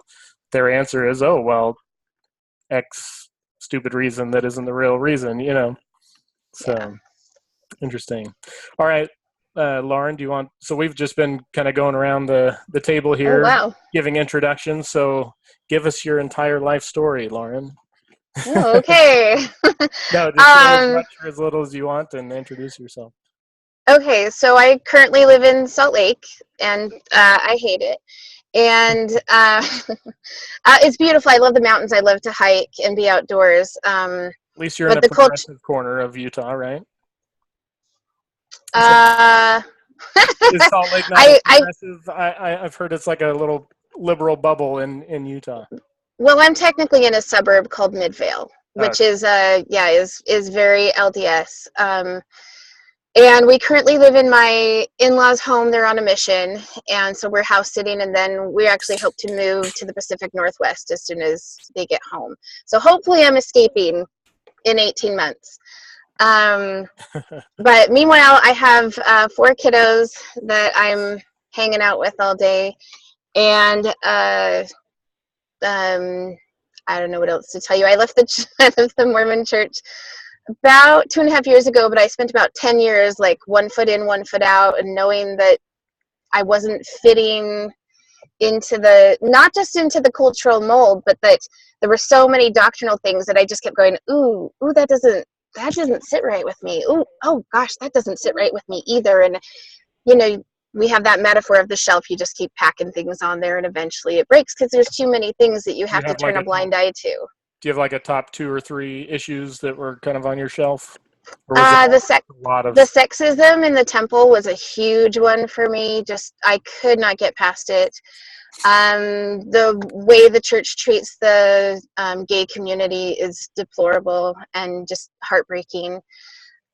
their answer is, oh, well, X stupid reason that isn't the real reason, So interesting. All right, Lauren, do you want? So we've just been kind of going around the table here, giving introductions. So give us your entire life story, Lauren. Oh, okay. No, just as much or as little as you want, and introduce yourself. Okay, so I currently live in Salt Lake, and I hate it. And it's beautiful. I love the mountains. I love to hike and be outdoors. At least you're in the progressive corner of Utah, right? Is Salt Lake not progressive? I've heard it's like a little liberal bubble in Utah. Well, I'm technically in a suburb called Midvale, which is very LDS. And we currently live in my in-laws' home. They're on a mission, and so we're house sitting, and then we actually hope to move to the Pacific Northwest as soon as they get home. So hopefully I'm escaping in 18 months. But meanwhile, I have 4 kiddos that I'm hanging out with all day, and I don't know what else to tell you. I left the Mormon church about 2.5 years ago, but I spent about 10 years like one foot in, one foot out, and knowing that I wasn't fitting into not just into the cultural mold, but that there were so many doctrinal things that I just kept going, ooh, that doesn't sit right with me. Ooh, oh gosh, that doesn't sit right with me either. And we have that metaphor of the shelf. You just keep packing things on there, and eventually it breaks because there's too many things that you have to turn a blind eye to. Do you have like a top 2 or 3 issues that were kind of on your shelf? Or the sexism in the temple was a huge one for me. Just, I could not get past it. The way the church treats the gay community is deplorable and just heartbreaking.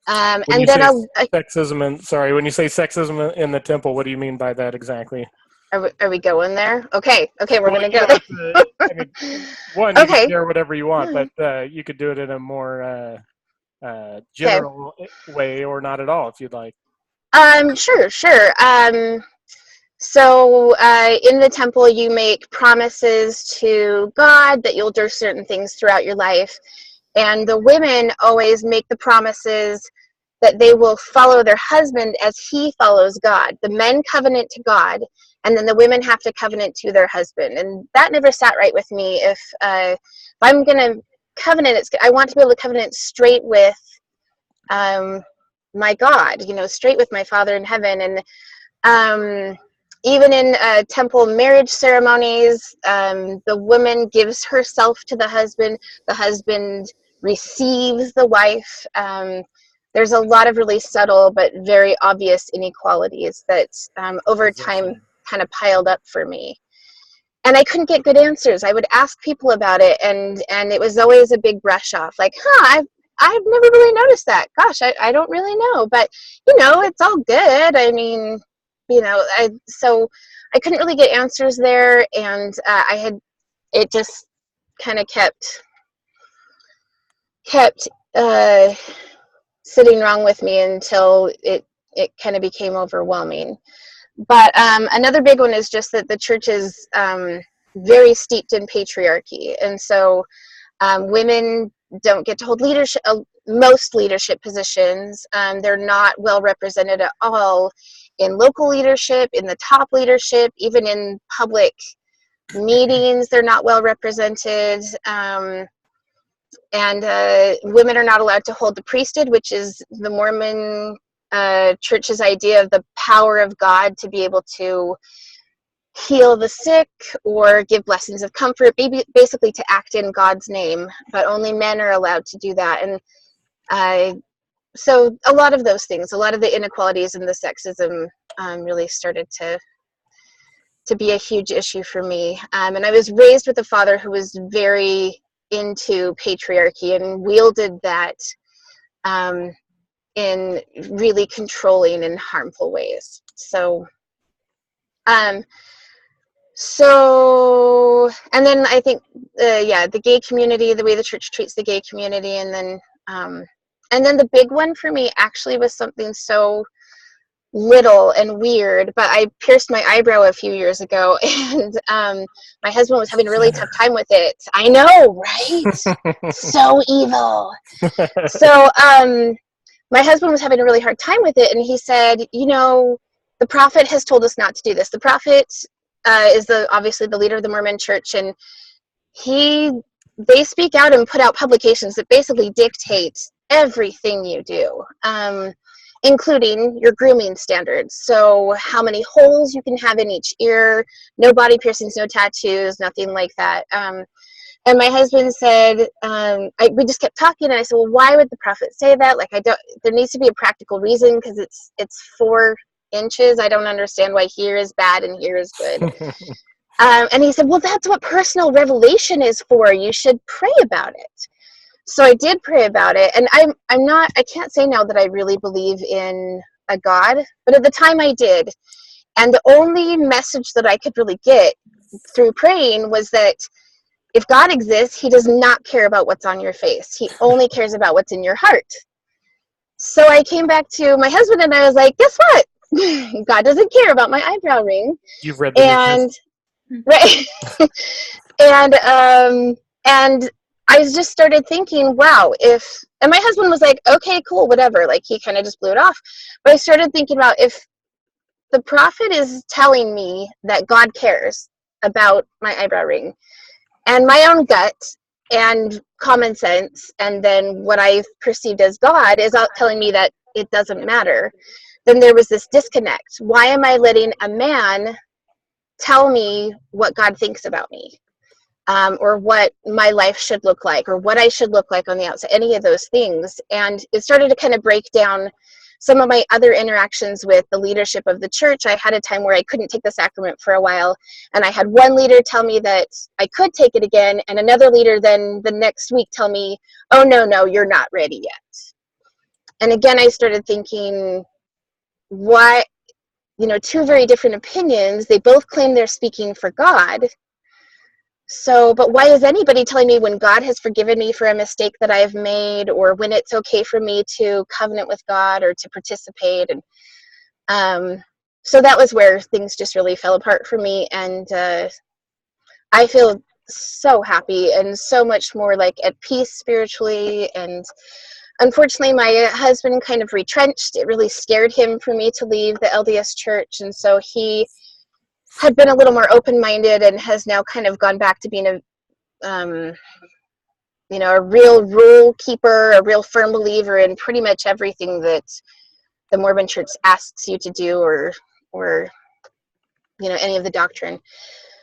And then sexism, and when you say sexism in the temple, what do you mean by that exactly? Are we going there? Okay, we're going to go there. You can share whatever you want, but you could do it in a more general way, or not at all if you'd like. Sure. So in the temple, you make promises to God that you'll do certain things throughout your life. And the women always make the promises that they will follow their husband as he follows God. The men covenant to God, and then the women have to covenant to their husband. And that never sat right with me. If I'm going to covenant, I want to be able to covenant straight with my God, straight with my Father in heaven. And even in temple marriage ceremonies, the woman gives herself to the husband receives the wife. There's a lot of really subtle but very obvious inequalities that over time kind of piled up for me. And I couldn't get good answers. I would ask people about it, and it was always a big brush off, like, I've never really noticed that. Gosh, I don't really know. But, it's all good. I mean, so I couldn't really get answers there, and it just kind of kept sitting wrong with me until it kind of became overwhelming. But another big one is just that the church is very steeped in patriarchy, and so women don't get to hold leadership, most leadership positions. They're not well represented at all in local leadership, in the top leadership, even in public meetings. They're not well represented. And women are not allowed to hold the priesthood, which is the Mormon church's idea of the power of God to be able to heal the sick or give blessings of comfort, basically to act in God's name, but only men are allowed to do that. And so a lot of those things, a lot of the inequalities and the sexism really started to be a huge issue for me. And I was raised with a father who was very into patriarchy and wielded that in really controlling and harmful ways. So and then I think the gay community, the way the church treats the gay community, and then the big one for me actually was something so little and weird, but I pierced my eyebrow a few years ago, and my husband was having a really tough time with it. I know, right? So evil. So my husband was having a really hard time with it, and he said, the prophet has told us not to do this. The prophet is obviously the leader of the Mormon church, and they speak out and put out publications that basically dictate everything you do, including your grooming standards. So how many holes you can have in each ear, no body piercings, no tattoos, nothing like that. And my husband said, we just kept talking, and I said, well, why would the prophet say that? Like, there needs to be a practical reason, because it's 4 inches. I don't understand why here is bad and here is good. And he said, well, that's what personal revelation is for. You should pray about it. So I did pray about it, and I can't say now that I really believe in a God, but at the time I did. And the only message that I could really get through praying was that if God exists, he does not care about what's on your face. He only cares about what's in your heart. So I came back to my husband and I was like, guess what? God doesn't care about my eyebrow ring. You've read the right. And I just started thinking, wow, and my husband was like, okay, cool, whatever. Like, he kind of just blew it off. But I started thinking about, if the prophet is telling me that God cares about my eyebrow ring, and my own gut and common sense, and then what I've perceived as God is out telling me that it doesn't matter, then there was this disconnect. Why am I letting a man tell me what God thinks about me? Or what my life should look like, or what I should look like on the outside, any of those things. And it started to kind of break down some of my other interactions with the leadership of the church. I had a time where I couldn't take the sacrament for a while, and I had one leader tell me that I could take it again, and another leader then the next week tell me, oh, no, you're not ready yet. And again, I started thinking, why, 2 very different opinions. They both claim they're speaking for God. So, but why is anybody telling me when God has forgiven me for a mistake that I've made, or when it's okay for me to covenant with God or to participate? And so that was where things just really fell apart for me. And I feel so happy and so much more like at peace spiritually. And unfortunately, my husband kind of retrenched. It really scared him for me to leave the LDS church. And so he had been a little more open-minded and has now kind of gone back to being a real rule keeper, a real firm believer in pretty much everything that the Mormon church asks you to do, or any of the doctrine.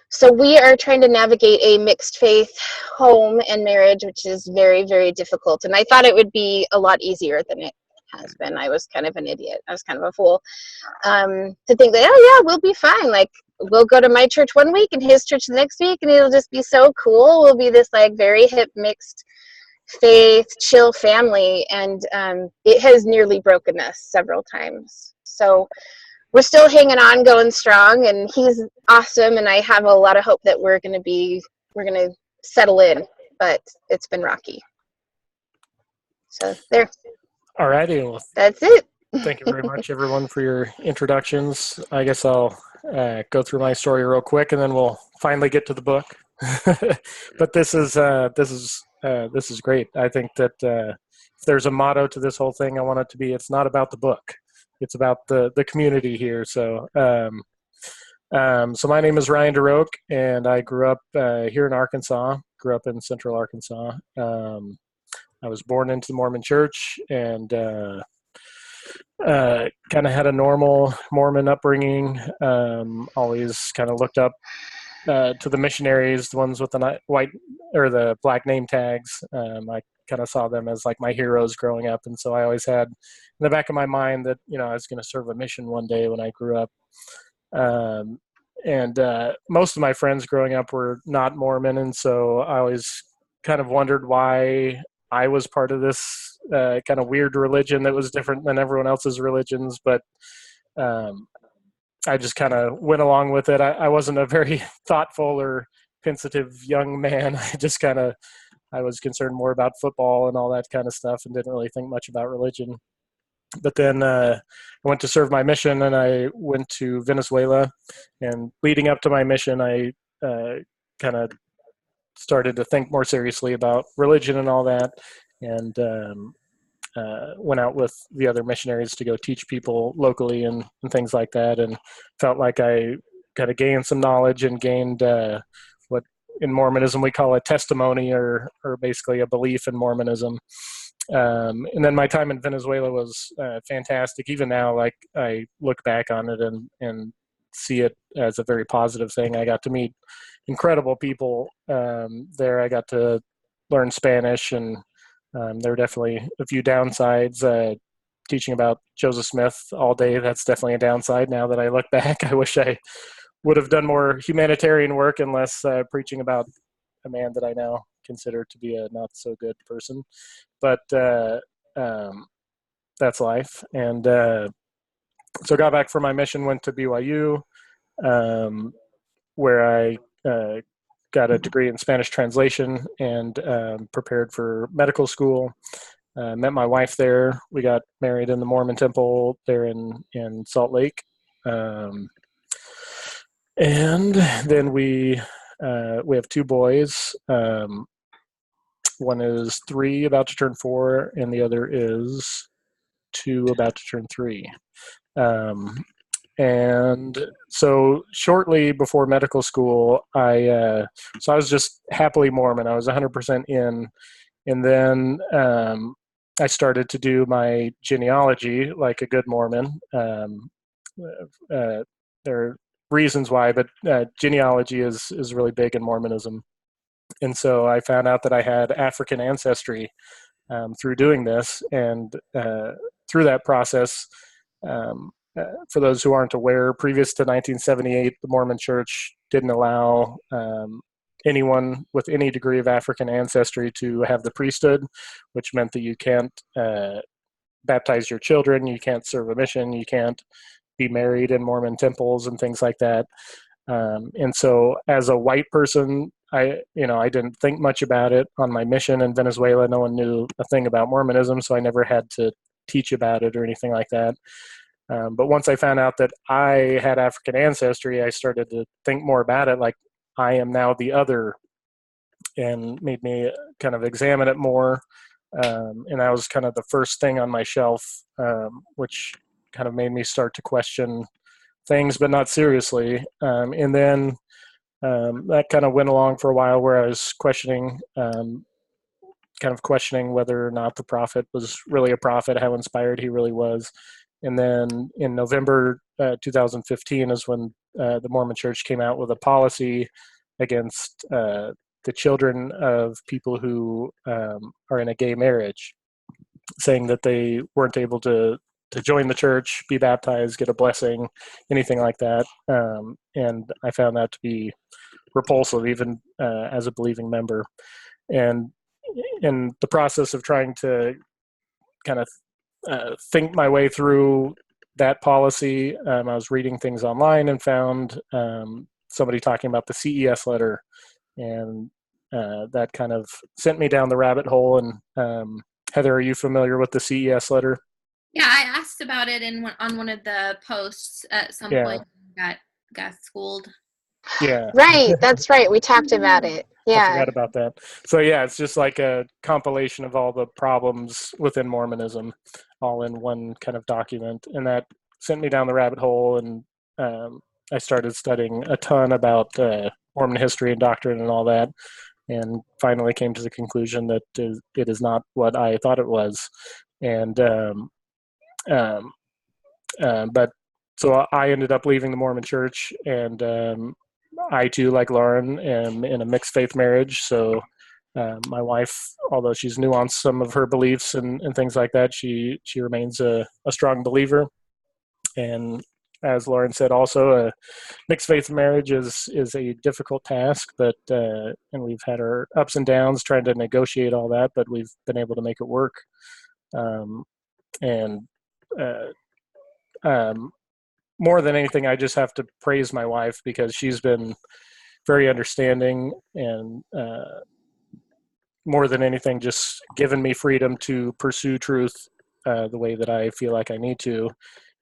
So we are trying to navigate a mixed faith home and marriage, which is very, very difficult. And I thought it would be a lot easier than it has been. I was kind of an idiot. I was kind of a fool to think that, oh yeah, we'll be fine. Like, we'll go to my church one week and his church the next week, and it'll just be so cool. We'll be this like very hip, mixed faith, chill family. And it has nearly broken us several times. So we're still hanging on, going strong, and he's awesome. And I have a lot of hope that we're going to settle in, but it's been rocky. So there, All righty. Well, that's it. thank you very much, everyone, for your introductions. I guess I'll go through my story real quick, and then we'll finally get to the book. But this is great. I think that if there's a motto to this whole thing, I want it to be: it's not about the book; it's about the community here. So, so my name is Ryan DeRoke, and I grew up here in Arkansas. Grew up in Central Arkansas. I was born into the Mormon Church, and kind of had a normal Mormon upbringing. Always kind of looked up to the missionaries, the ones with the white or the black name tags. I kind of saw them as like my heroes growing up, and so I always had in the back of my mind that I was going to serve a mission one day when I grew up. And most of my friends growing up were not Mormon, and so I always kind of wondered why I was part of this kind of weird religion that was different than everyone else's religions. But I just kind of went along with it. I wasn't a very thoughtful or pensive young man. I was concerned more about football and all that kind of stuff, and didn't really think much about religion. But then I went to serve my mission, and I went to Venezuela. And leading up to my mission, I kind of started to think more seriously about religion and all that, and went out with the other missionaries to go teach people locally and things like that, and felt like I kind of gained some knowledge and gained what in Mormonism we call a testimony, or basically a belief in Mormonism. And then my time in Venezuela was fantastic. Even now, like, I look back on it and see it as a very positive thing. I got to meet incredible people there. I got to learn Spanish, and there were definitely a few downsides. Teaching about Joseph Smith all day, that's definitely a downside. Now that I look back, I wish I would have done more humanitarian work and less preaching about a man that I now consider to be a not so good person. But that's life. And so got back from my mission, went to BYU, where I got a degree in Spanish translation, and prepared for medical school. Met my wife there. We got married in the Mormon temple there in Salt Lake. And then we have two boys. One is 3, about to turn 4, and the other is 2, about to turn 3. And so shortly before medical school, I was just happily Mormon. I was 100% in. And then I started to do my genealogy like a good Mormon. There are reasons why, but genealogy is really big in Mormonism. And so I found out that I had African ancestry through doing this. And through that process, for those who aren't aware, previous to 1978, the Mormon Church didn't allow anyone with any degree of African ancestry to have the priesthood, which meant that you can't baptize your children, you can't serve a mission, you can't be married in Mormon temples and things like that. And so as a white person, I didn't think much about it. On my mission in Venezuela, no one knew a thing about Mormonism, so I never had to teach about it or anything like that. But once I found out that I had African ancestry, I started to think more about it, like I am now the other, and made me kind of examine it more. And that was kind of the first thing on my shelf, which kind of made me start to question things, but not seriously. And then that kind of went along for a while, where I was questioning whether or not the prophet was really a prophet, how inspired he really was. And then in November 2015 is when the Mormon Church came out with a policy against the children of people who are in a gay marriage, saying that they weren't able to join the church, be baptized, get a blessing, anything like that. And I found that to be repulsive, even as a believing member. And in the process of trying to kind of think my way through that policy, I was reading things online and found somebody talking about the CES letter, and that kind of sent me down the rabbit hole. And Heather, are you familiar with the CES letter? Yeah, I asked about it on one of the posts at some Yeah. point. Got schooled. Yeah. Right, that's right. We talked about it. I Yeah. forgot about that. So yeah, it's just like a compilation of all the problems within Mormonism, all in one kind of document, and that sent me down the rabbit hole, and I started studying a ton about Mormon history and doctrine and all that, and finally came to the conclusion that it is not what I thought it was, and um, but so I ended up leaving the Mormon Church, and I too, like Lauren, am in a mixed faith marriage. So my wife, although she's nuanced some of her beliefs and things like that, she remains a strong believer. And as Lauren said, also a mixed faith marriage is a difficult task, but and we've had our ups and downs trying to negotiate all that, but we've been able to make it work. And uh, um, more than anything, I just have to praise my wife because she's been very understanding and more than anything, just given me freedom to pursue truth the way that I feel like I need to,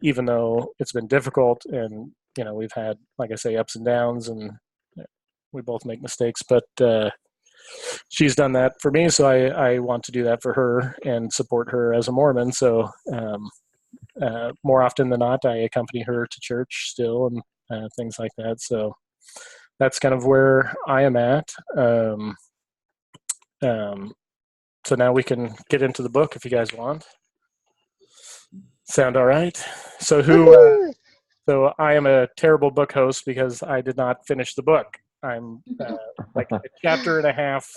even though it's been difficult and we've had, like I say, ups and downs, and we both make mistakes, but she's done that for me, so I want to do that for her and support her as a Mormon. So more often than not, I accompany her to church still and things like that. So that's kind of where I am at. So now we can get into the book if you guys want. Sound all right? So so I am a terrible book host because I did not finish the book. I'm like a chapter and a half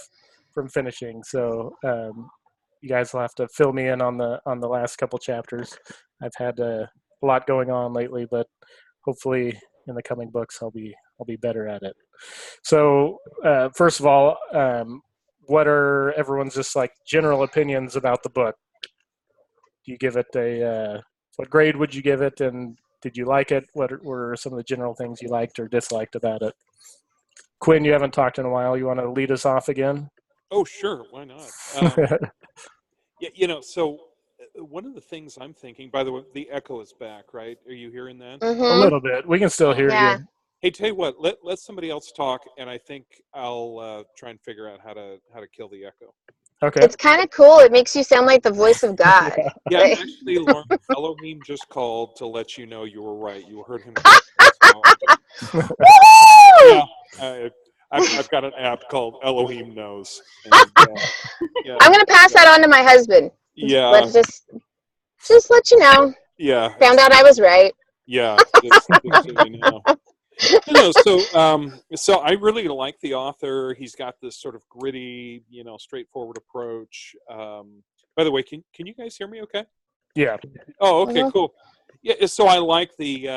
from finishing. So you guys will have to fill me in on the last couple chapters. I've had a lot going on lately, but hopefully in the coming books I'll be better at it. So first of all, what are everyone's just like general opinions about the book? Do you give it what grade would you give it, and did you like it? What were some of the general things you liked or disliked about it? Quinn, you haven't talked in a while. You want to lead us off again? Oh, sure. Why not? Yeah, so one of the things I'm thinking, by the way, the echo is back, right? Are you hearing that? A Mm-hmm. little bit. We can still hear Yeah. you. Hey, tell you what, let somebody else talk, and I think I'll try and figure out how to kill the echo. Okay. It's kind of cool. It makes you sound like the voice of God. Yeah, Like- actually, Lauren, Elohim just called to let you know you were right. You heard him. Yeah, I've got an app called Elohim Knows. And, yeah, I'm gonna pass that on to my husband. yeah, Let's just let you know. yeah. Found out I was right. Yeah, just so you know. So I really like the author. He's got this sort of gritty, straightforward approach. By the way, can you guys hear me okay? Yeah. Oh, okay, Mhm. cool. Yeah, so I like the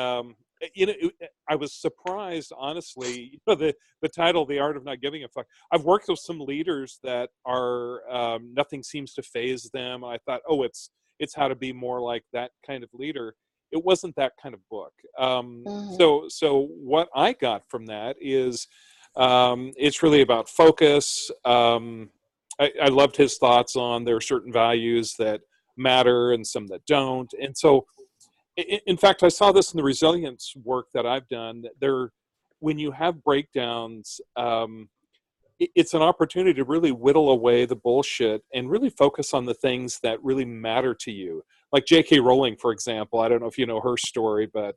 I was surprised, honestly, the title, The Art of Not Giving a Fuck. I've worked with some leaders that are nothing seems to faze them. I thought, oh, it's how to be more like that kind of leader. It wasn't that kind of book. Mhm. So what I got from that is it's really about focus. I loved his thoughts on there are certain values that matter and some that don't. And so, in fact, I saw this in the resilience work that I've done. When you have breakdowns, it's an opportunity to really whittle away the bullshit and really focus on the things that really matter to you. Like J.K. Rowling, for example. I don't know if you know her story, but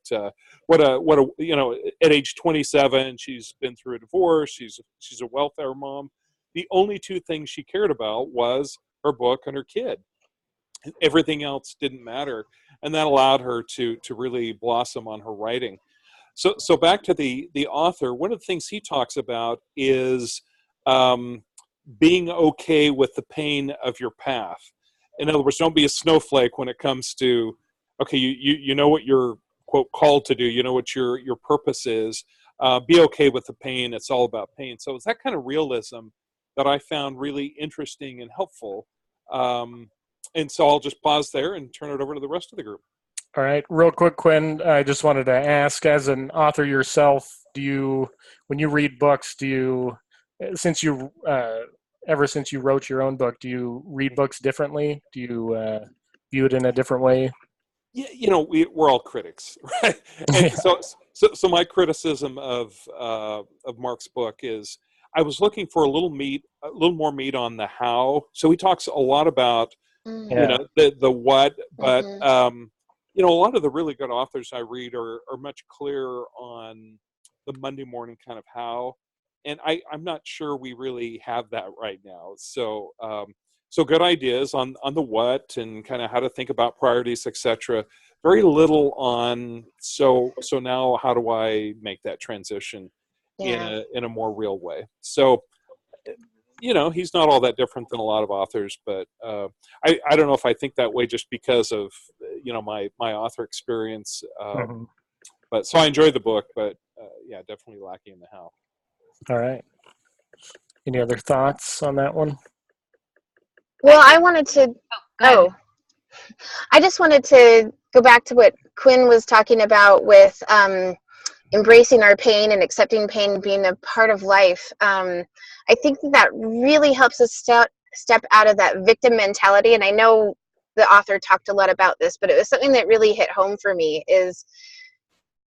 what a at age 27, she's been through a divorce. She's a welfare mom. The only two things she cared about was her book and her kid. Everything else didn't matter, and that allowed her to really blossom on her writing. So back to the author. One of the things he talks about is um, being okay with the pain of your path. In other words, don't be a snowflake when it comes to, okay, you know what you're, quote, called to do. You know what your purpose is. Be okay with the pain. It's all about pain. So it's that kind of realism that I found really interesting and helpful. And so I'll just pause there and turn it over to the rest of the group. All right. Real quick, Quinn, I just wanted to ask, as an author yourself, when you read books, since you ever since you wrote your own book, do you read books differently? Do you view it in a different way? Yeah, we're all critics, right? And so my criticism of Mark's book is I was looking for a little more meat on the how. So he talks a lot about Yeah. the what, but Mm-hmm. a lot of the really good authors I read are much clearer on the Monday morning kind of how, and I'm not sure we really have that right now. So so good ideas on the what and kind of how to think about priorities, etc. Very little on so now how do I make that transition Yeah. in a more real way. So he's not all that different than a lot of authors, but I don't know if I think that way just because of my author experience. Mm-hmm. But so I enjoyed the book, but yeah, definitely lacking in the how. All right. Any other thoughts on that one? Well, I wanted to. Go ahead. I just wanted to go back to what Quinn was talking about with embracing our pain and accepting pain being a part of life. I think that really helps us step out of that victim mentality. And I know the author talked a lot about this, but it was something that really hit home for me is,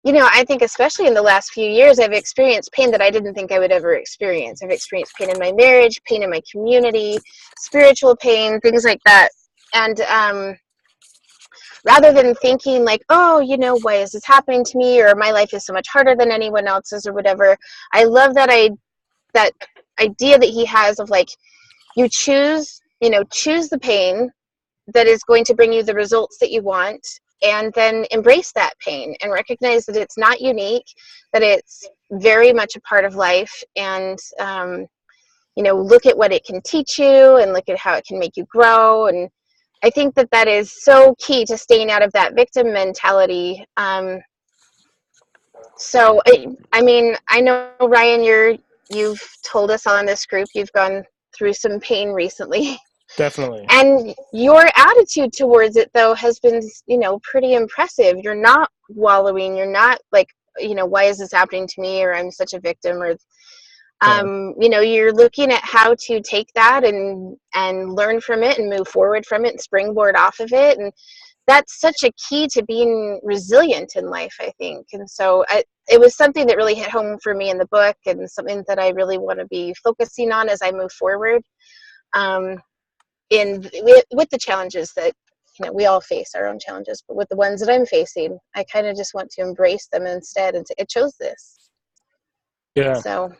I think especially in the last few years, I've experienced pain that I didn't think I would ever experience. I've experienced pain in my marriage, pain in my community, spiritual pain, things like that. And rather than thinking like, oh, why is this happening to me, or my life is so much harder than anyone else's or whatever, I love that idea that he has of like, you choose the pain that is going to bring you the results that you want, and then embrace that pain and recognize that it's not unique, that it's very much a part of life, and look at what it can teach you and look at how it can make you grow. And I think that is so key to staying out of that victim mentality. So I mean, I know, Ryan, you've told us all in this group you've gone through some pain recently. Definitely. And your attitude towards it, though, has been, pretty impressive. You're not wallowing. You're not like, why is this happening to me, or I'm such a victim, or you're looking at how to take that and learn from it and move forward from it and springboard off of it. And that's such a key to being resilient in life, I think. And so it was something that really hit home for me in the book, and something that I really want to be focusing on as I move forward. With the challenges that we all face, our own challenges, but with the ones that I'm facing, I kind of just want to embrace them instead and say, I chose this. Yeah, so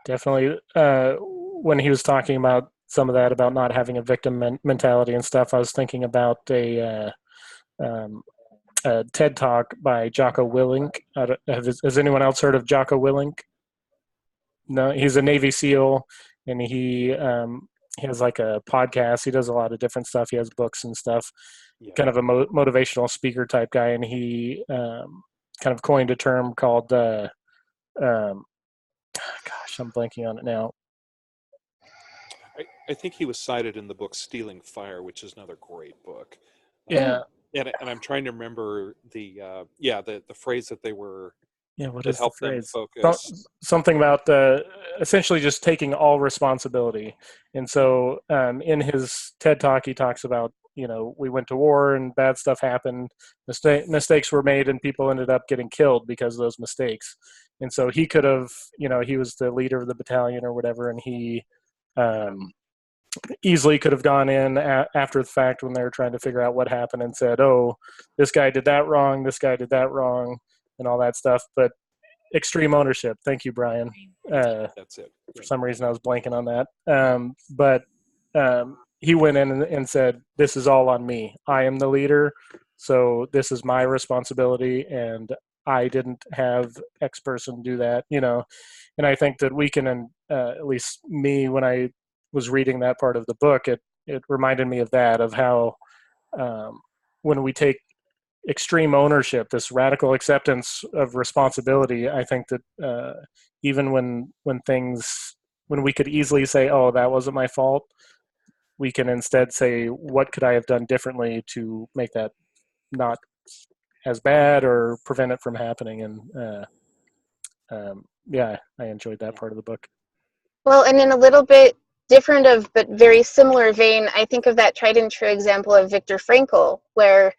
definitely. When he was talking about some of that, about not having a victim mentality and stuff, I was thinking about a TED Talk by Jocko Willink. Has anyone else heard of Jocko Willink? No, he's a Navy SEAL, and he has like a podcast. He does a lot of different stuff. He has books and stuff. Yeah. Kind of a motivational speaker type guy, and he kind of coined a term called gosh, I'm blanking on it now. I think he was cited in the book Stealing Fire, which is another great book. Yeah. And I'm trying to remember the phrase that they were What that is the helped them phrase? focus. Something about essentially just taking all responsibility. And so in his TED Talk, he talks about, we went to war and bad stuff happened. Mistakes were made and people ended up getting killed because of those mistakes. And so he could have, he was the leader of the battalion or whatever, and he easily could have gone in after the fact when they were trying to figure out what happened and said, oh, this guy did that wrong, this guy did that wrong, and all that stuff. But extreme ownership. Thank you, Brian. That's it. For some reason, I was blanking on that. But he went in and said, this is all on me. I am the leader, so this is my responsibility, and I didn't have X person do that, And I think that we can, at least me, when I was reading that part of the book, it reminded me of that, of how when we take extreme ownership, this radical acceptance of responsibility, I think that even when we could easily say, oh, that wasn't my fault, we can instead say, what could I have done differently to make that not as bad or prevent it from happening? And I enjoyed that part of the book. Well, and in a little bit, different of but very similar vein, I think of that tried and true example of Viktor Frankl, where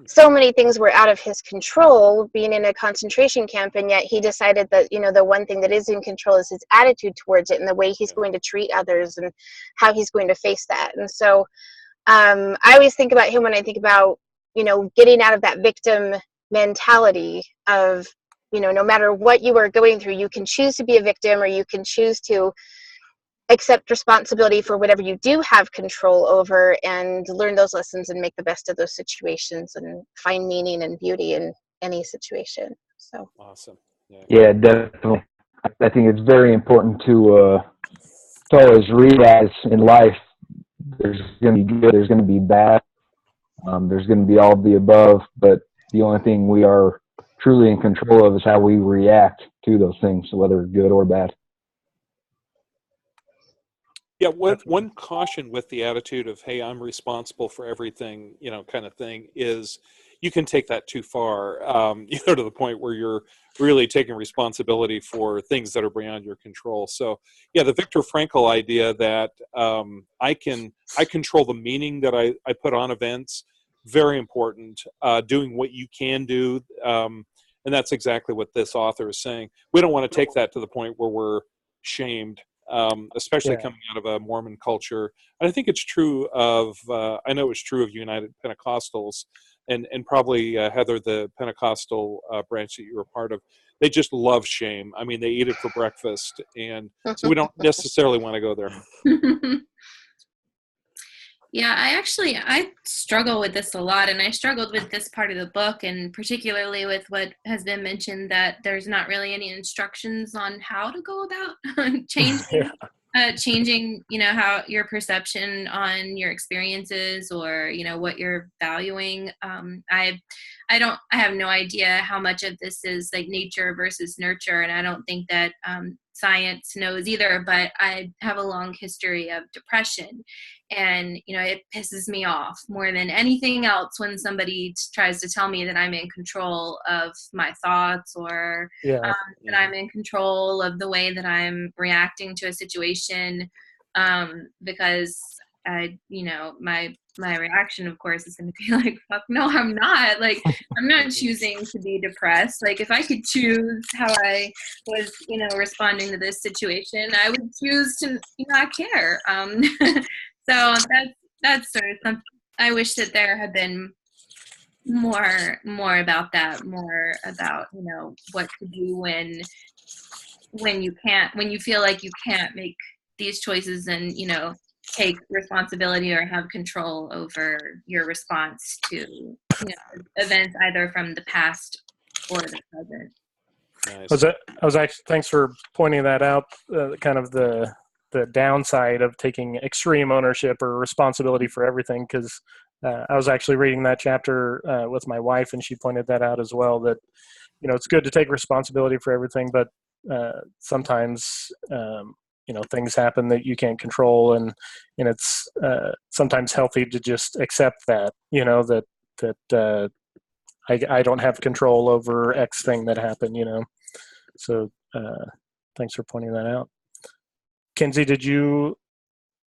so many things were out of his control being in a concentration camp, and yet he decided that, the one thing that is in control is his attitude towards it and the way he's going to treat others and how he's going to face that. And so I always think about him when I think about, getting out of that victim mentality of, no matter what you are going through, you can choose to be a victim, or you can choose to accept responsibility for whatever you do have control over, and learn those lessons and make the best of those situations and find meaning and beauty in any situation. So Awesome. Yeah, definitely. I think it's very important to always realize in life there's going to be good, there's going to be bad, there's going to be all of the above, but the only thing we are truly in control of is how we react to those things, whether good or bad. Yeah, one caution with the attitude of, hey, I'm responsible for everything, kind of thing, is you can take that too far, to the point where you're really taking responsibility for things that are beyond your control. So, yeah, the Viktor Frankl idea that I control the meaning that I put on events, very important. Doing what you can do, and that's exactly what this author is saying. We don't want to take that to the point where we're shamed. Especially coming out of a Mormon culture. And I think it's true of, I know it's true of United Pentecostals, and probably, Heather, the Pentecostal branch that you were part of. They just love shame. I mean, they eat it for breakfast. And so we don't necessarily want to go there. Yeah, I struggle with this a lot, and I struggled with this part of the book, and particularly with what has been mentioned, that there's not really any instructions on how to go about changing, how your perception on your experiences, or, what you're valuing. I have no idea how much of this is like nature versus nurture, and I don't think that science knows either, but I have a long history of depression, and it pisses me off more than anything else when somebody tries to tell me that I'm in control of my thoughts, or that I'm in control of the way that I'm reacting to a situation, because my reaction, of course, is going to be like, fuck no, I'm not. Like, I'm not choosing to be depressed. Like, if I could choose how I was, responding to this situation, I would choose to not care. So that's sort of something. I wish that there had been more about that, more about, what to do when you feel like you can't make these choices and, take responsibility or have control over your response to, events either from the past or the present. Nice. I was actually, thanks for pointing that out, kind of the downside of taking extreme ownership or responsibility for everything, because I was actually reading that chapter with my wife, and she pointed that out as well, that it's good to take responsibility for everything, but sometimes things happen that you can't control, and it's sometimes healthy to just accept that that I don't have control over X thing that happened, so thanks for pointing that out. Kenzie, did you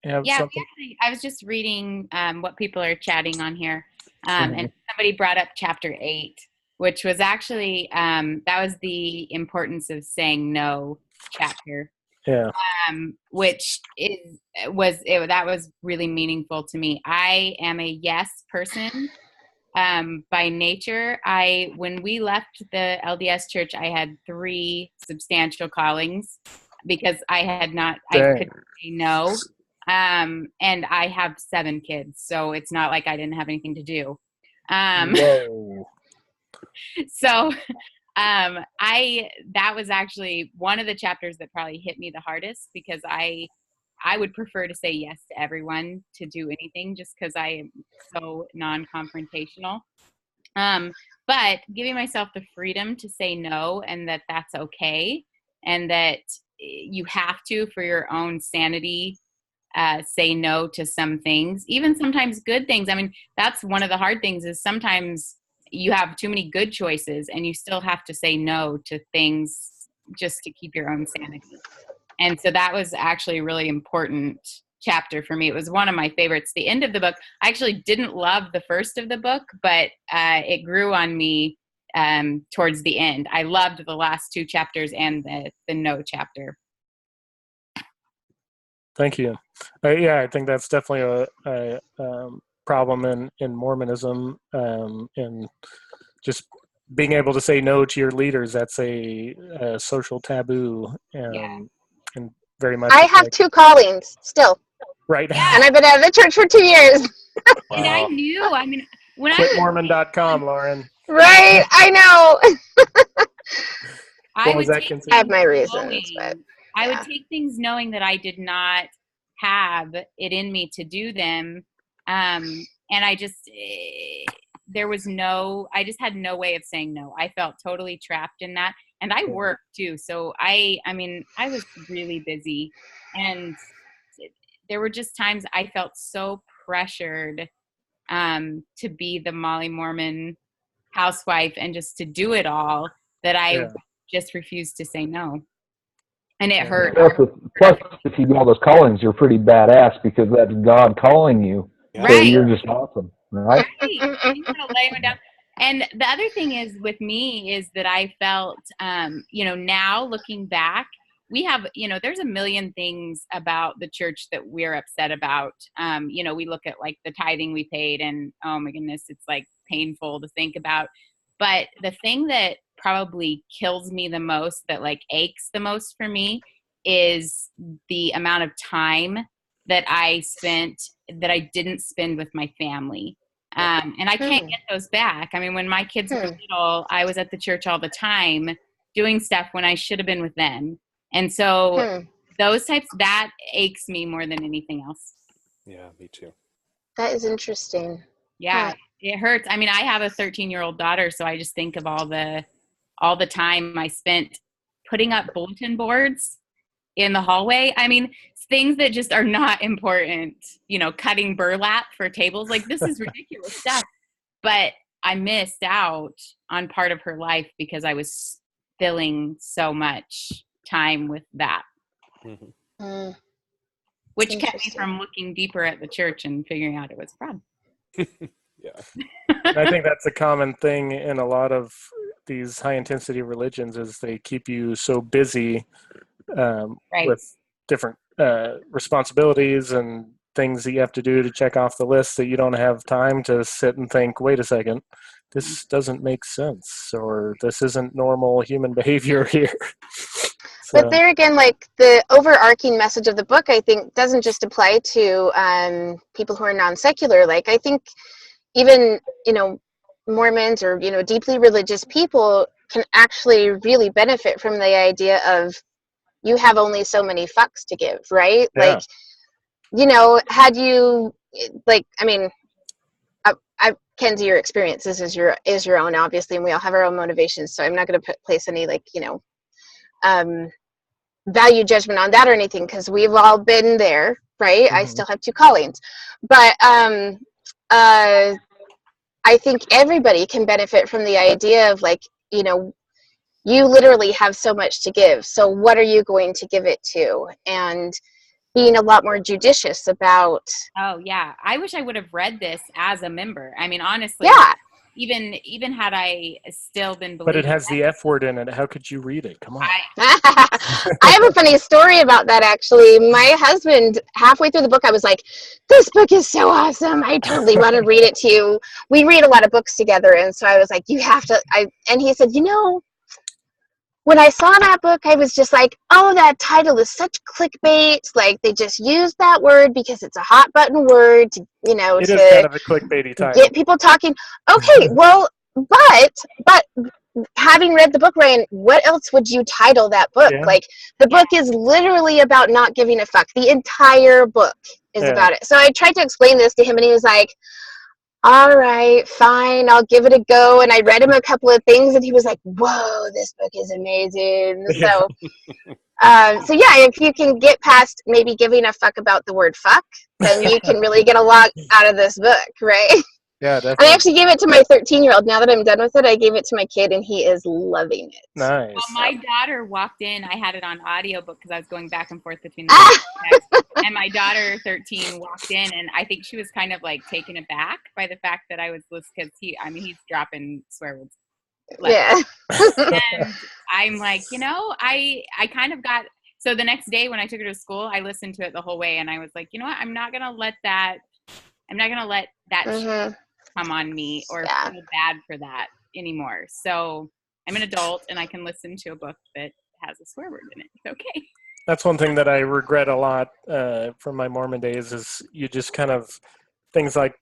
have something? I was just reading what people are chatting on here, and somebody brought up chapter 8, which was actually that was the importance of saying no chapter. Yeah. Which that was really meaningful to me. I am a yes person by nature. When we left the LDS church, I had 3 substantial callings because I couldn't say no. And I have 7 kids, so it's not like I didn't have anything to do. Whoa. So that was actually one of the chapters that probably hit me the hardest, because I would prefer to say yes to everyone to do anything, just because I am so non-confrontational. But giving myself the freedom to say no, and that's okay, and that you have to, for your own sanity, say no to some things, even sometimes good things. I mean, that's one of the hard things, is sometimes you have too many good choices and you still have to say no to things just to keep your own sanity. And so that was actually really important chapter for me. It was one of my favorites. The end of the book, I actually didn't love the first of the book, but it grew on me towards the end. I loved the last 2 chapters and the no chapter. Thank you. Yeah, I think that's definitely a problem in Mormonism, and just being able to say no to your leaders. That's a social taboo, and very much. I have 2 callings still. Right. And I've been out of the church for 2 years. And I knew, I mean, when Quitmormon.com, Lauren. Right, I know. I was would that take considered? I have my reasons, knowing, but I would take things knowing that I did not have it in me to do them. And I just, there was I just had no way of saying no. I felt totally trapped in that. And I worked too. So I mean, I was really busy, and there were just times I felt so pressured to be the Molly Mormon housewife and just to do it all that I just refused to say no. And it hurt. Plus, if you do all those callings, you're pretty badass because that's God calling you. Right. So you're just awesome, right? You gotta lay one down. And the other thing is with me is that I felt, now looking back, we have, there's a million things about the church that we're upset about. We look at like the tithing we paid, and oh my goodness, it's like painful to think about. But the thing that probably kills me the most, that like aches the most for me, is the amount of time that I didn't spend with my family. And I can't get those back. I mean, when my kids were little, I was at the church all the time doing stuff when I should have been with them. And so those types, that aches me more than anything else. Yeah, me too. that is interesting. Yeah, it hurts. I mean, I have a 13-year-old daughter, so I just think of all the time I spent putting up bulletin boards in the hallway. I mean, things that just are not important, cutting burlap for tables. Like, this is ridiculous stuff. But I missed out on part of her life because I was filling so much time with that. Mm-hmm. Which kept me from looking deeper at the church and figuring out it was fraud. Yeah. I think that's a common thing in a lot of these high intensity religions, is they keep you so busy with different responsibilities and things that you have to do to check off the list that you don't have time to sit and think, wait a second, this doesn't make sense, or this isn't normal human behavior here. But there again, like the overarching message of the book, I think doesn't just apply to people who are non-secular. Like, I think even, Mormons or, deeply religious people can actually really benefit from the idea of you have only so many fucks to give, right? Yeah. Like, had you, like, I mean, Kenzie, your experiences is your own, obviously, and we all have our own motivations, so I'm not going to place any, like, value judgment on that or anything, because we've all been there, right? I still have 2 callings, but I think everybody can benefit from the idea of, like, you literally have so much to give, so what are you going to give it to? And being a lot more judicious about. Oh yeah, I wish I would have read this as a member. I mean, honestly, even had I still been believing. But it has the F word in it. How could you read it? Come on. I have a funny story about that, actually. My husband, halfway through the book, I was like, this book is so awesome. I totally want to read it to you. We read a lot of books together, and so I was like, you have to. And he said, when I saw that book, I was just like, oh, that title is such clickbait. Like, they just used that word because it's a hot button word to, it is kind of a clickbaity title. Get people talking. Okay, well, but having read the book, Ryan, what else would you title that book? Yeah. Like, the book is literally about not giving a fuck. The entire book is about it. So I tried to explain this to him, and he was like, all right, fine, I'll give it a go. And I read him a couple of things, and he was like, whoa, this book is amazing. So, if you can get past maybe giving a fuck about the word fuck, then you can really get a lot out of this book, right? Yeah, I definitely. actually gave it to my 13-year-old. Now that I'm done with it, I gave it to my kid, and he is loving it. Nice. Well, my daughter walked in. I had it on audiobook because I was going back and forth between the text. And my daughter, 13, walked in, and I think she was kind of like taken aback by the fact that I was listening, because he's dropping swear words. Yeah. And I'm like, I kind of got, so the next day when I took her to school, I listened to it the whole way, and I was like, you know what, I'm not going to let that Mhm. come on me or Yeah. feel bad for that anymore. So I'm an adult and I can listen to a book that has a swear word in it. It's okay. That's one thing that I regret a lot from my Mormon days is you just kind of things like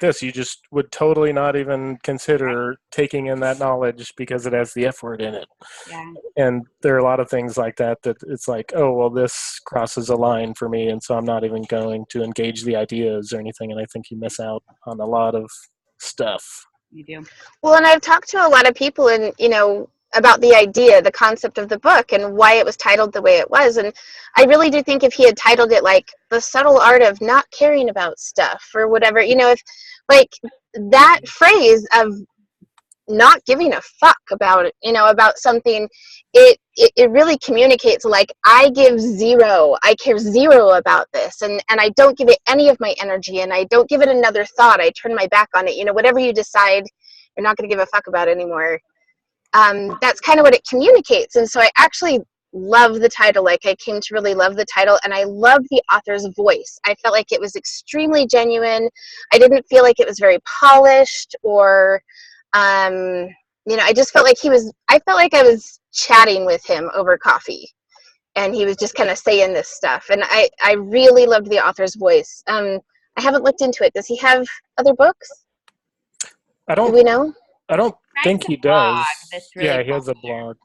this you just would totally not even consider taking in that knowledge because it has the F word in it. Yeah. And there are a lot of things like that it's like, oh, well, this crosses a line for me, and so I'm not even going to engage the ideas or anything, and I think you miss out on a lot of stuff. You do. Well, and I've talked to a lot of people, and about the idea, the concept of the book, and why it was titled the way it was. And I really do think if he had titled it like The Subtle Art of Not Caring About Stuff or whatever, if like that phrase of not giving a fuck about it, about something, it really communicates like I care zero about this, and I don't give it any of my energy, and I don't give it another thought. I turn my back on it. Whatever you decide, you're not going to give a fuck about anymore. That's kind of what it communicates. And so I actually love the title. Like, I came to really love the title, and I love the author's voice. I felt like it was extremely genuine. I didn't feel like it was very polished or I just felt like I felt like I was chatting with him over coffee, and he was just kind of saying this stuff. And I really loved the author's voice. I haven't looked into it. Does he have other books? Do we know? I don't think he does. That's really Yeah, he has a popular. blog.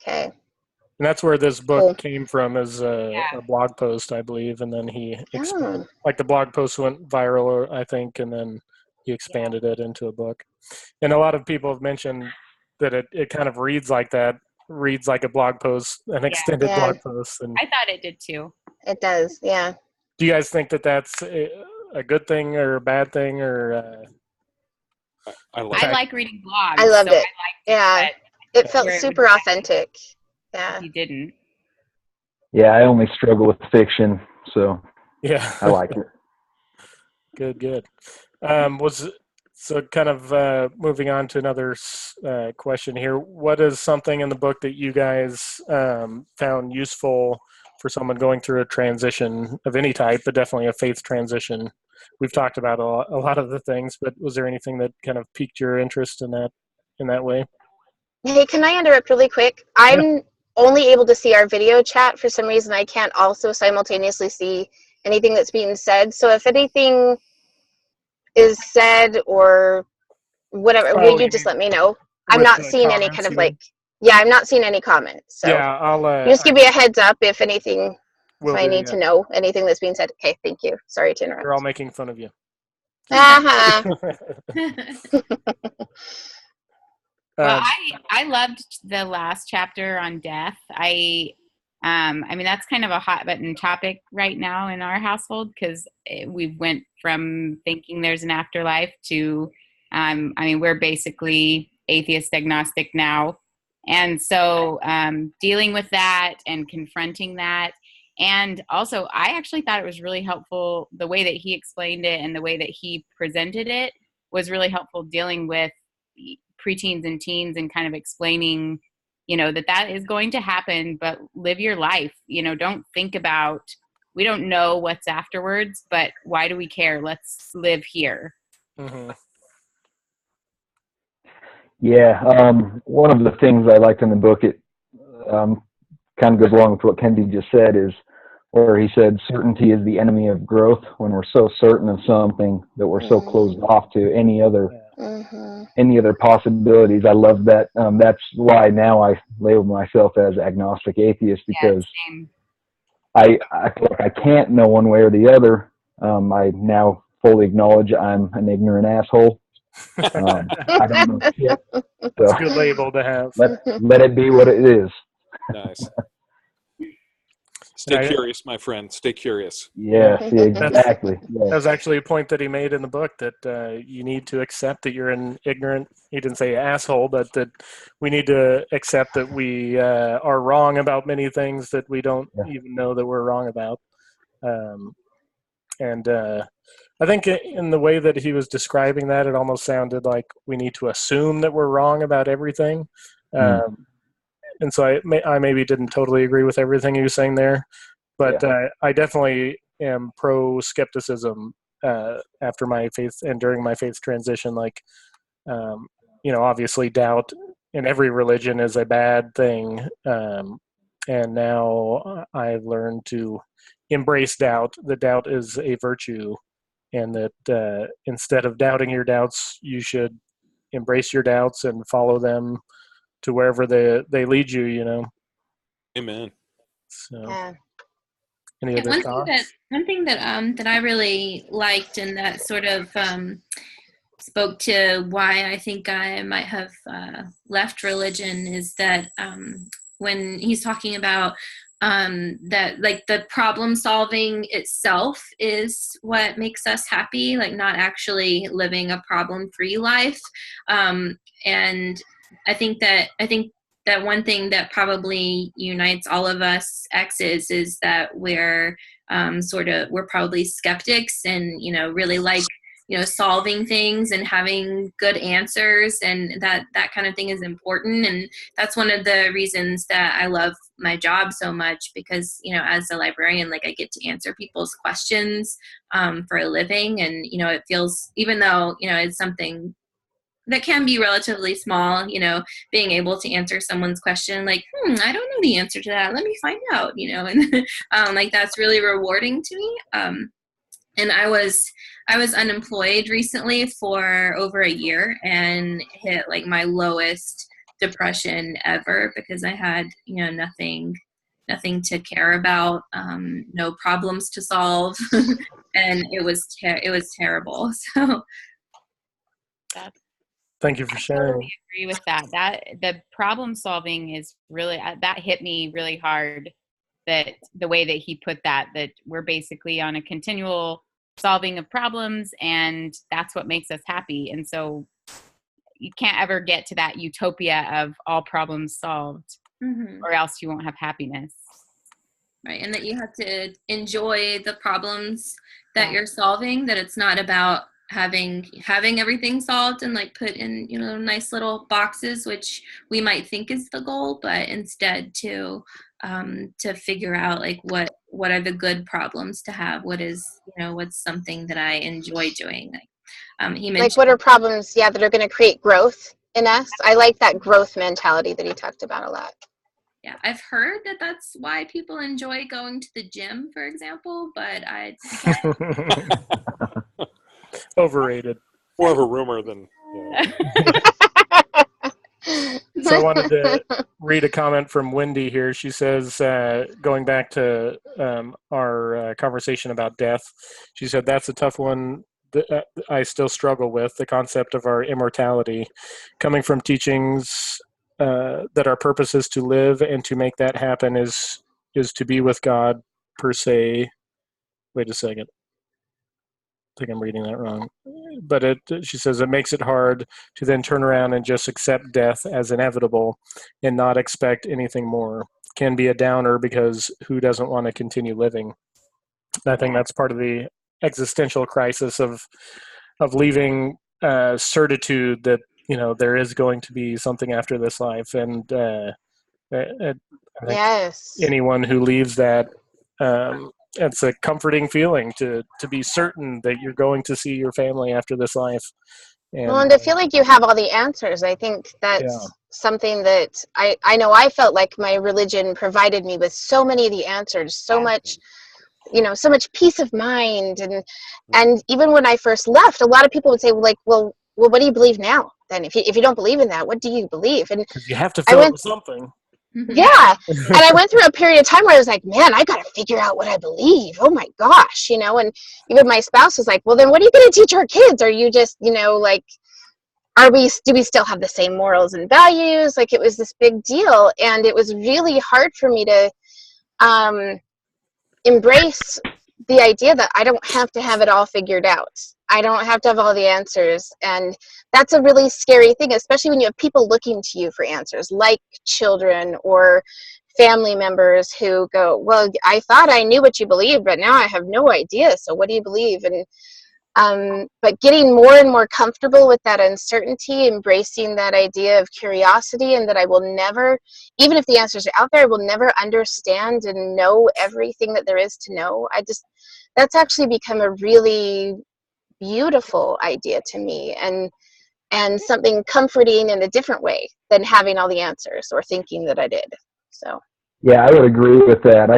Okay. And that's where this book Cool. came from, as a blog post, I believe. And then he expanded. Oh. Like, the blog post went viral, I think, and then he expanded it into a book. And a lot of people have mentioned that it kind of reads like that, reads like a blog post, an extended blog post. And I thought it did too. It does, yeah. do you guys think that that's a good thing or a bad thing, or? I like reading blogs. I loved so it. Yeah. It felt super authentic. Yeah. You didn't. Yeah, I only struggle with fiction, so yeah, I like it. Good. So kind of moving on to another question here. What is something in the book that you guys found useful for someone going through a transition of any type, but definitely a faith transition? We've talked about a lot of the things, but was there anything that kind of piqued your interest in that way? Hey, can I interrupt really quick? I'm only able to see our video chat. For some reason, I can't also simultaneously see anything that's being said. So if anything is said or whatever, would you just let me know? I'm not seeing any kind of I'm not seeing any comments. So yeah, I'll just give me a heads up if anything, if I need to to know anything that's being said. Okay, thank you. Sorry to interrupt. We're all making fun of you. Well, I loved the last chapter on death. I mean, that's kind of a hot button topic right now in our household, because we went from thinking there's an afterlife to, I mean, we're basically atheist agnostic now. And so dealing with that and confronting that. And also, I actually thought it was really helpful, the way that he explained it and the way that he presented it was really helpful, dealing with preteens and teens and kind of explaining, that is going to happen, but live your life. Don't think about, we don't know what's afterwards, but why do we care? Let's live here. Mm-hmm. Yeah, one of the things I liked in the book, it kind of goes along with what Kendi just said, is where he said certainty is the enemy of growth. When we're so certain of something that we're so closed off to any other possibilities. I love that. That's why now I label myself as agnostic atheist, because I feel like I can't know one way or the other. I now fully acknowledge I'm an ignorant asshole. I don't know shit. That's a good label to have. Let it be what it is. Nice. Stay curious, my friend. Stay curious. Yes, exactly. That was actually a point that he made in the book, that you need to accept that you're an ignorant, he didn't say asshole, but that we need to accept that we are wrong about many things that we don't even know that we're wrong about. And I think in the way that he was describing that, it almost sounded like we need to assume that we're wrong about everything. And so I maybe didn't totally agree with everything he was saying there, but I definitely am pro skepticism after my faith and during my faith transition. Like, obviously doubt in every religion is a bad thing. And now I've learned to embrace doubt. The doubt is a virtue, and that instead of doubting your doubts, you should embrace your doubts and follow them to wherever they lead you. Amen. So, any other thoughts? One thing that I really liked, and that sort of spoke to why I think I might have left religion, is that when he's talking about that, like, the problem solving itself is what makes us happy, like not actually living a problem free life. And I think that one thing that probably unites all of us exes is that we're probably skeptics, and really like solving things and having good answers, and that kind of thing is important. And that's one of the reasons that I love my job so much, because as a librarian, like, I get to answer people's questions for a living. And it feels, even though it's something that can be relatively small, being able to answer someone's question, like, I don't know the answer to that, let me find out, and like, that's really rewarding to me. And I was unemployed recently for over a year, and hit like my lowest depression ever, because I had nothing to care about, no problems to solve, and it was terrible. So thank you for sharing. I totally agree with that. That the problem solving is really, that hit me really hard. That the way that he put that we're basically on a continual solving of problems, and that's what makes us happy. And so you can't ever get to that utopia of all problems solved, or else you won't have happiness. Right, and that you have to enjoy the problems that you're solving, that it's not about having everything solved and like put in nice little boxes, which we might think is the goal, but instead to figure out like what are the good problems to have, what's something that I enjoy doing. Like, he mentioned, like, what are problems that are going to create growth in us. I like that growth mentality that he talked about a lot. Yeah, I've heard that that's why people enjoy going to the gym, for example, but I overrated. More of a rumor than. So I wanted to read a comment from Wendy here. She says, going back to our conversation about death, she said, that's a tough one that I still struggle with, the concept of our immortality, coming from teachings that our purpose is to live, and to make that happen is to be with God per se. Wait a second. I think I'm reading that wrong. But she says it makes it hard to then turn around and just accept death as inevitable and not expect anything more. Can be a downer, because who doesn't want to continue living? And I think that's part of the existential crisis of leaving certitude that there is going to be something after this life. And I think anyone who leaves that, it's a comforting feeling to be certain that you're going to see your family after this life. And to feel like you have all the answers. I think that's something that I know I felt like my religion provided me with so many of the answers, so much, so much peace of mind. And even when I first left, a lot of people would say, well, what do you believe now? Then if you don't believe in that, what do you believe? And because you have to fill it with something. Yeah. And I went through a period of time where I was like, man, I got to figure out what I believe. Oh my gosh. And even my spouse was like, well, then what are you going to teach our kids? Are you just, like, do we still have the same morals and values? Like, it was this big deal. And it was really hard for me to embrace the idea that I don't have to have it all figured out. I don't have to have all the answers. And that's a really scary thing, especially when you have people looking to you for answers, like children or family members who go, well, I thought I knew what you believed, but now I have no idea. So what do you believe? And but getting more and more comfortable with that uncertainty, embracing that idea of curiosity, and that I will never, even if the answers are out there, I will never understand and know everything that there is to know. That's actually become a really beautiful idea to me, and something comforting in a different way than having all the answers or thinking that I did. So. Yeah, I would agree with that.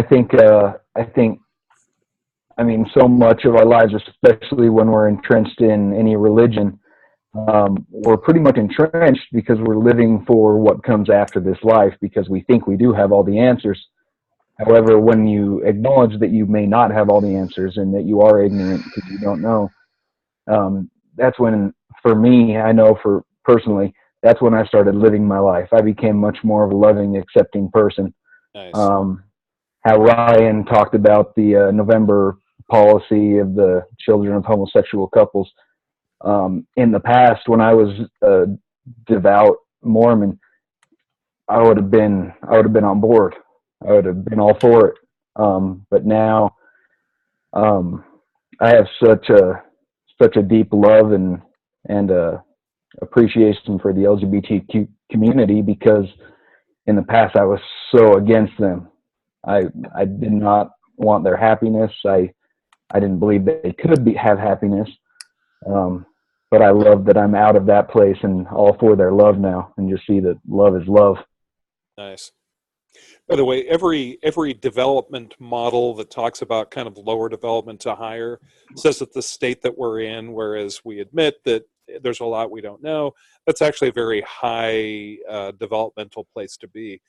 I mean, so much of our lives, especially when we're entrenched in any religion, we're pretty much entrenched because we're living for what comes after this life, because we think we do have all the answers. However, when you acknowledge that you may not have all the answers and that you are ignorant because you don't know, that's when, for me, I know for personally, that's when I started living my life. I became much more of a loving, accepting person. Nice. How Ryan talked about the November policy of the children of homosexual couples. In the past, when I was a devout Mormon, I would have been on board. I would have been all for it. But now, I have such a deep love and appreciation for the LGBTQ community, because in the past I was so against them. I did not want their happiness. I didn't believe that they could have happiness. But I love that I'm out of that place and all for their love now, and just see that love is love. Nice. By the way, every development model that talks about kind of lower development to higher says that the state that we're in, whereas we admit that there's a lot we don't know, that's actually a very high developmental place to be.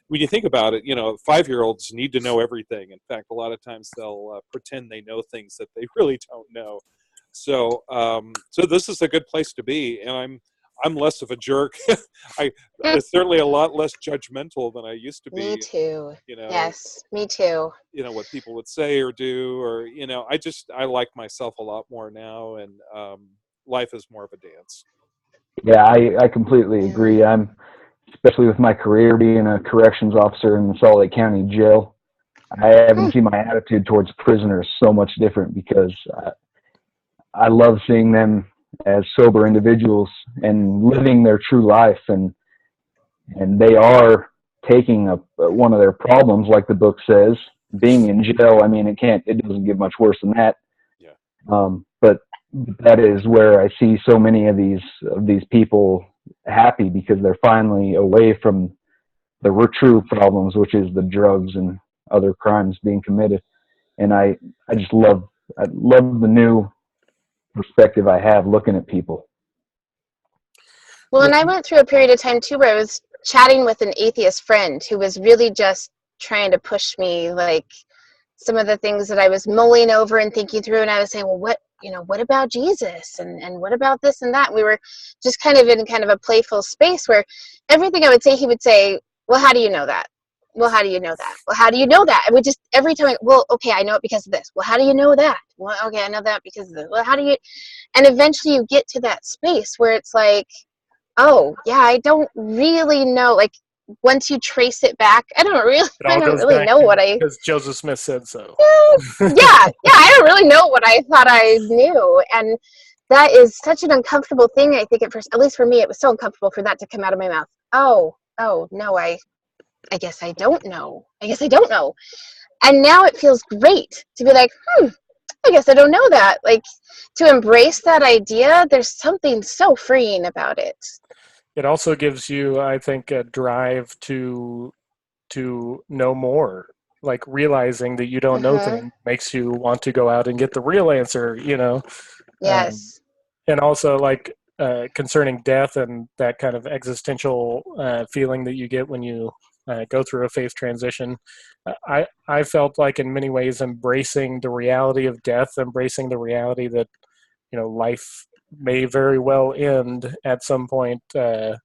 When you think about it, 5-year-olds need to know everything. In fact, a lot of times they'll pretend they know things that they really don't know. So this is a good place to be, and I'm less of a jerk. I'm certainly a lot less judgmental than I used to be. Me too. Yes, me too. What people would say or do, or I like myself a lot more now, and life is more of a dance. Yeah, I completely agree. I'm, especially with my career being a corrections officer in the Salt Lake County Jail, I haven't seen my attitude towards prisoners so much different, because I love seeing them as sober individuals and living their true life, and they are taking one of their problems, like the book says, being in jail. I mean, it doesn't get much worse than that. Yeah. But that is where I see so many of these people happy, because they're finally away from the true problems, which is the drugs and other crimes being committed. And I love the new perspective I have looking at people. Well, and I went through a period of time too where I was chatting with an atheist friend who was really just trying to push me, like, some of the things that I was mulling over and thinking through, and I was saying, well, what about Jesus, and what about this and that? And we were just kind of in kind of a playful space where everything I would say, he would say, well, how do you know that? Well, how do you know that? Well, how do you know that? And we just, every time, well, okay, I know it because of this. Well, how do you know that? Well, okay, I know that because of this. Well, how do you, and eventually you get to that space where it's like, oh yeah, I don't really know, like, once you trace it back, I don't really know what I, because Joseph Smith said so. yeah, I don't really know what I thought I knew. And that is such an uncomfortable thing. I think at least for me, it was so uncomfortable for that to come out of my mouth. Oh no, I guess I don't know. And now it feels great to be like, I guess I don't know that. Like, to embrace that idea, there's something so freeing about it. It also gives you, I think, a drive to know more. Like, realizing that you don't know things makes you want to go out and get the real answer, Yes. And also, like, concerning death and that kind of existential feeling that you get when you go through a faith transition. I felt like, in many ways, embracing the reality of death, embracing the reality that, life may very well end at some point when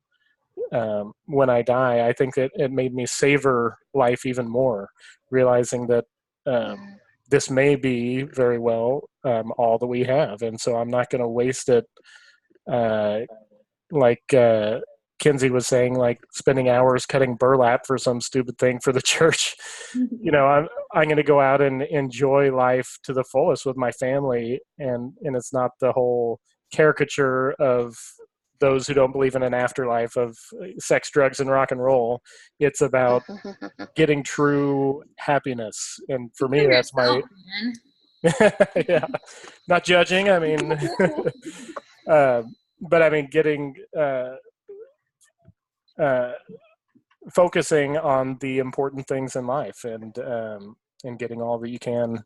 I die. I think that it made me savor life even more, realizing that this may be very well all that we have, and so I'm not going to waste it. Like Kinsey was saying, like spending hours cutting burlap for some stupid thing for the church. I'm going to go out and enjoy life to the fullest with my family, and it's not the whole caricature of those who don't believe in an afterlife of sex, drugs, and rock and roll. It's about getting true happiness, and for me, that's my. Yeah, not judging. I mean, but I mean, getting focusing on the important things in life, and getting all that you can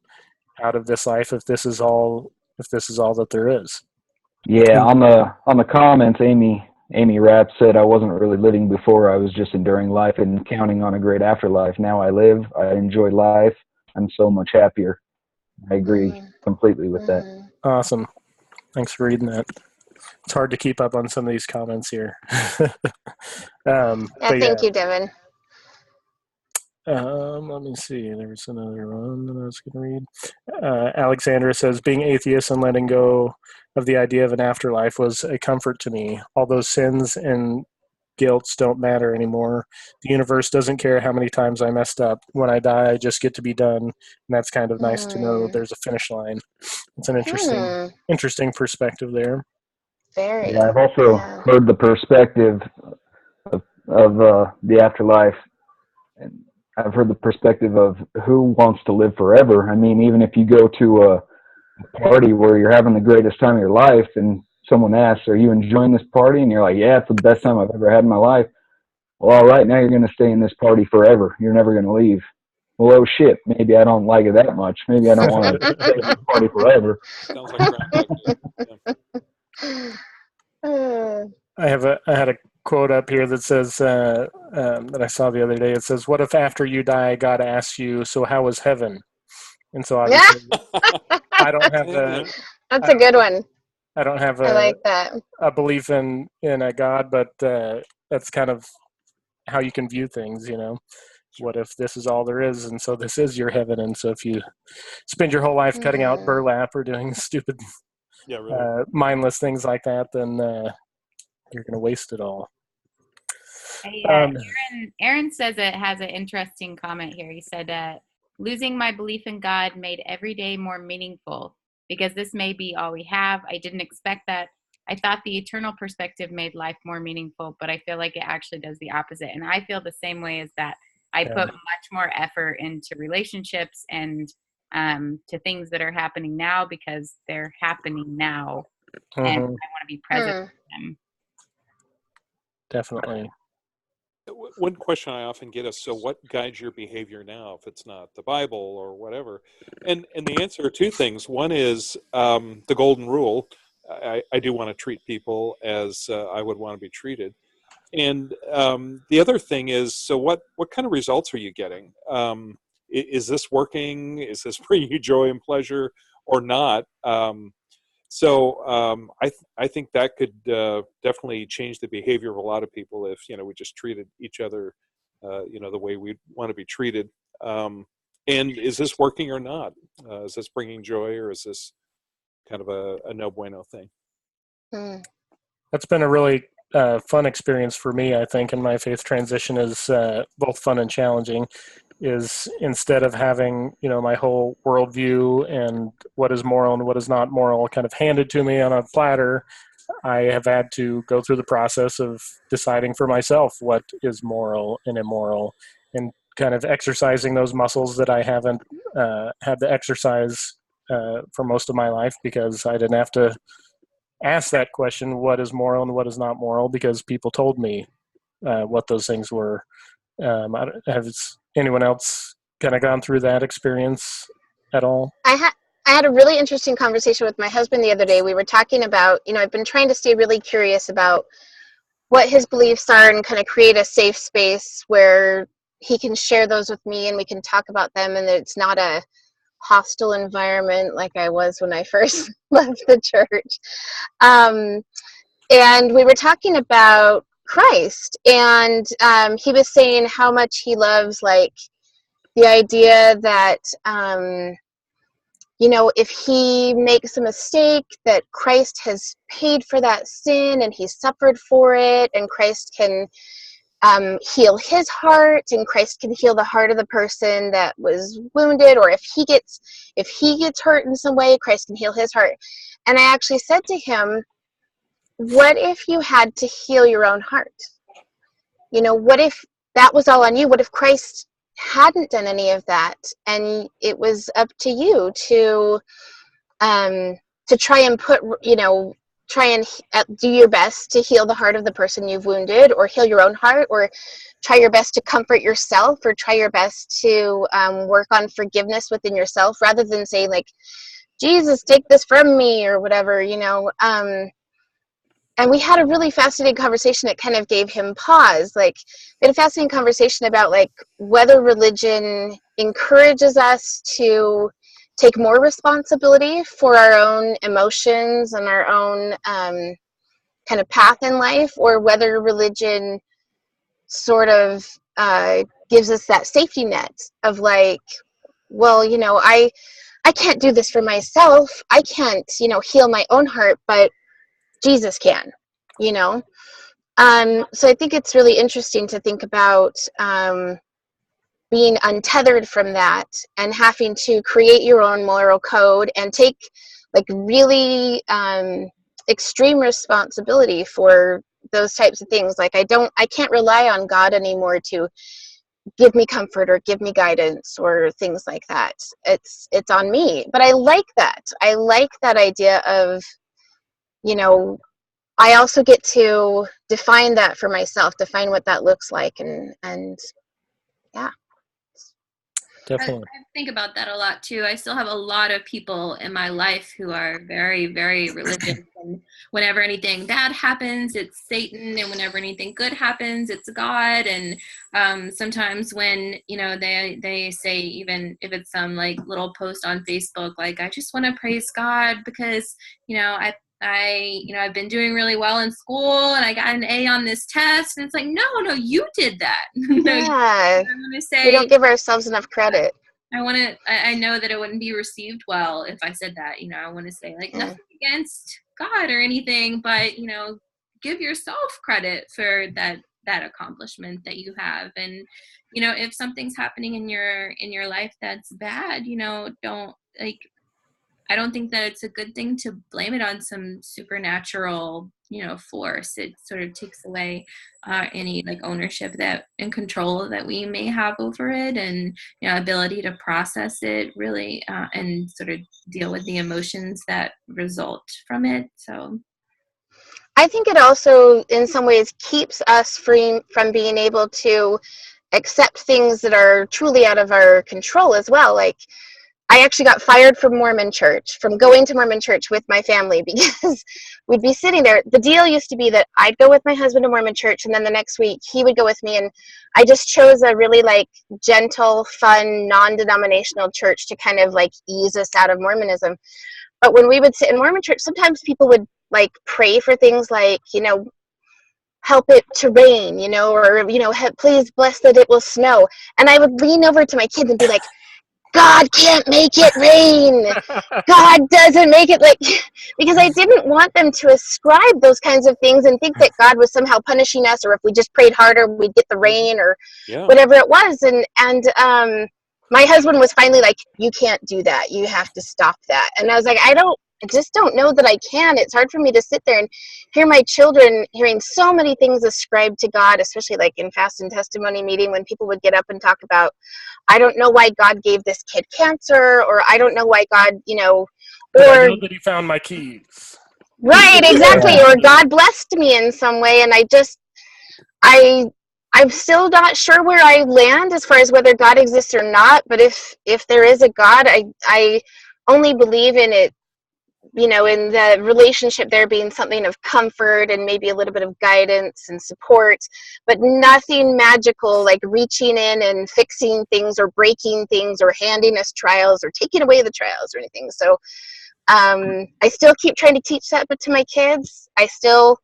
out of this life, if this is all that there is. Yeah, on the comments, Amy Rapp said, I wasn't really living before. I was just enduring life and counting on a great afterlife. Now I live. I enjoy life. I'm so much happier. I agree completely with that. Awesome. Thanks for reading that. It's hard to keep up on some of these comments here. Thank you, Devin. Let me see. There was another one that I was going to read. Alexandra says, being atheist and letting go of the idea of an afterlife was a comfort to me. All those sins and guilts don't matter anymore. The universe doesn't care how many times I messed up. When I die, I just get to be done. And that's kind of nice to know there's a finish line. It's an interesting perspective there. Very. Yeah, I've also heard the perspective of the afterlife, and I've heard the perspective of who wants to live forever. I mean, even if you go to a party where you're having the greatest time of your life and someone asks, are you enjoying this party? And you're like, yeah, it's the best time I've ever had in my life. Well, all right, now you're going to stay in this party forever. You're never going to leave. Well, oh shit, maybe I don't like it that much. Maybe I don't want to stay in this party forever. Sounds like Groundhog Day. Yeah. I had a quote up here that says that I saw the other day. It says, "What if after you die, God asks you, so how was heaven?" And so obviously, I don't have the. That's a good one. I don't have I like that. a belief in a God, but that's kind of how you can view things. What if this is all there is, and so this is your heaven? And so if you spend your whole life cutting out burlap or doing stupid, mindless things like that, then you're going to waste it all. Aaron says it has an interesting comment here. He said, losing my belief in God made every day more meaningful because this may be all we have. I didn't expect that. I thought the eternal perspective made life more meaningful, but I feel like it actually does the opposite. And I feel the same way as that. I put much more effort into relationships and to things that are happening now because they're happening now. And I want to be present with them. Definitely. One question I often get is, so what guides your behavior now if it's not the Bible or whatever? And the answer are two things. One is the golden rule. I do want to treat people as I would want to be treated. And the other thing is, so what kind of results are you getting? Is this working? Is this bringing you joy and pleasure or not? So I think that could definitely change the behavior of a lot of people if we just treated each other the way we want to be treated. And is this working or not? Is this bringing joy, or is this kind of a no bueno thing? That's been a really fun experience for me, I think, and my faith transition is both fun and challenging. Is instead of having my whole worldview and what is moral and what is not moral kind of handed to me on a platter, I have had to go through the process of deciding for myself what is moral and immoral, and kind of exercising those muscles that I haven't had to exercise for most of my life, because I didn't have to ask that question, what is moral and what is not moral, because people told me what those things were. Has anyone else kind of gone through that experience at all? I had a really interesting conversation with my husband the other day. We were talking about, I've been trying to stay really curious about what his beliefs are and kind of create a safe space where he can share those with me and we can talk about them, and it's not a hostile environment like I was when I first left the church. And we were talking about Christ, and he was saying how much he loves, like, the idea that if he makes a mistake, that Christ has paid for that sin and he suffered for it, and Christ can heal his heart, and Christ can heal the heart of the person that was wounded, or if he gets hurt in some way, Christ can heal his heart. And I actually said to him, what if you had to heal your own heart? What if that was all on you? What if Christ hadn't done any of that, and it was up to you to try and do your best to heal the heart of the person you've wounded, or heal your own heart, or try your best to comfort yourself, or try your best to work on forgiveness within yourself, rather than saying like, Jesus, take this from me, or whatever, and we had a really fascinating conversation that kind of gave him pause. Like, we had a fascinating conversation about like whether religion encourages us to take more responsibility for our own emotions and our own kind of path in life, or whether religion sort of gives us that safety net of like, well, I can't do this for myself. I can't, heal my own heart, but Jesus can, So I think it's really interesting to think about being untethered from that and having to create your own moral code and take like really extreme responsibility for those types of things. Like I can't rely on God anymore to give me comfort or give me guidance or things like that. It's on me. But I like that. I like that idea of, I also get to define that for myself, define what that looks like, and yeah. Definitely. I think about that a lot too. I still have a lot of people in my life who are very, very religious, and whenever anything bad happens, it's Satan, and whenever anything good happens, it's God. And sometimes when they say, even if it's some like little post on Facebook, like, I just want to praise God because I've been doing really well in school and I got an A on this test, and it's like, no, you did that. No, Yeah. I'm going to say, we don't give ourselves enough credit. I know that it wouldn't be received well if I said that. I want to say like nothing against God or anything, but give yourself credit for that accomplishment that you have. And if something's happening in your life that's bad, don't like, I don't think that it's a good thing to blame it on some supernatural, force. It sort of takes away any like ownership that and control that we may have over it, and ability to process it really and sort of deal with the emotions that result from it. So I think it also, in some ways, keeps us free from being able to accept things that are truly out of our control as well. Like, I actually got fired from going to Mormon church with my family, because we'd be sitting there. The deal used to be that I'd go with my husband to Mormon church, and then the next week he would go with me. And I just chose a really like gentle, fun, non-denominational church to kind of like ease us out of Mormonism. But when we would sit in Mormon church, sometimes people would like pray for things like, help it to rain, or, please bless that it will snow. And I would lean over to my kids and be like, God can't make it rain. God doesn't make it, like, because I didn't want them to ascribe those kinds of things and think that God was somehow punishing us, or if we just prayed harder, we'd get the rain, or whatever it was. And my husband was finally like, you can't do that. You have to stop that. And I was like, I just don't know that I can. It's hard for me to sit there and hear my children hearing so many things ascribed to God, especially like in fast and testimony meeting, when people would get up and talk about, I don't know why God gave this kid cancer, or I don't know why God, But I know that he found my keys. Right, exactly. Or God blessed me in some way. And I'm still not sure where I land as far as whether God exists or not. But if there is a God, I only believe in it, in the relationship there being something of comfort and maybe a little bit of guidance and support, but nothing magical like reaching in and fixing things or breaking things or handing us trials or taking away the trials or anything. So I still keep trying to teach that, but to my kids, I still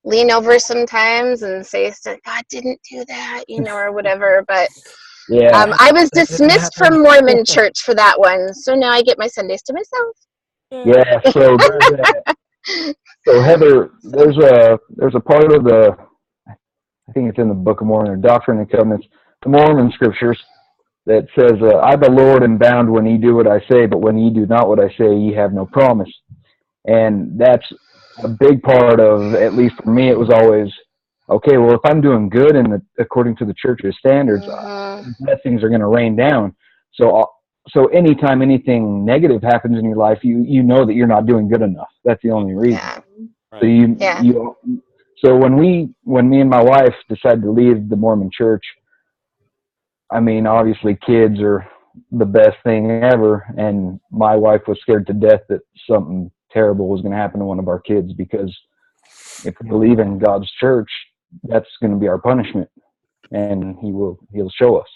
lean over sometimes and say, God didn't do that, or whatever. But Yeah. I was That didn't dismissed happen. from Mormon church for that one, so now I get my Sundays to myself. Yeah. So there's so Heather, there's a part of I think it's in the Book of Mormon or Doctrine and Covenants, the Mormon scriptures that says, "I the Lord am bound when ye do what I say, but when ye do not what I say, ye have no promise." And that's a big part of, at least for me, it was always, okay, well, if I'm doing good and according to the church's standards, Mm-hmm. blessings are going to rain down. So anytime anything negative happens in your life, you know that you're not doing good enough. That's the only reason. Yeah. So Right. Yeah. so when me and my wife decided to leave the Mormon church, I mean, obviously kids are the best thing ever, and my wife was scared to death that something terrible was going to happen to one of our kids, because if we believe in God's church, that's going to be our punishment, and he'll show us.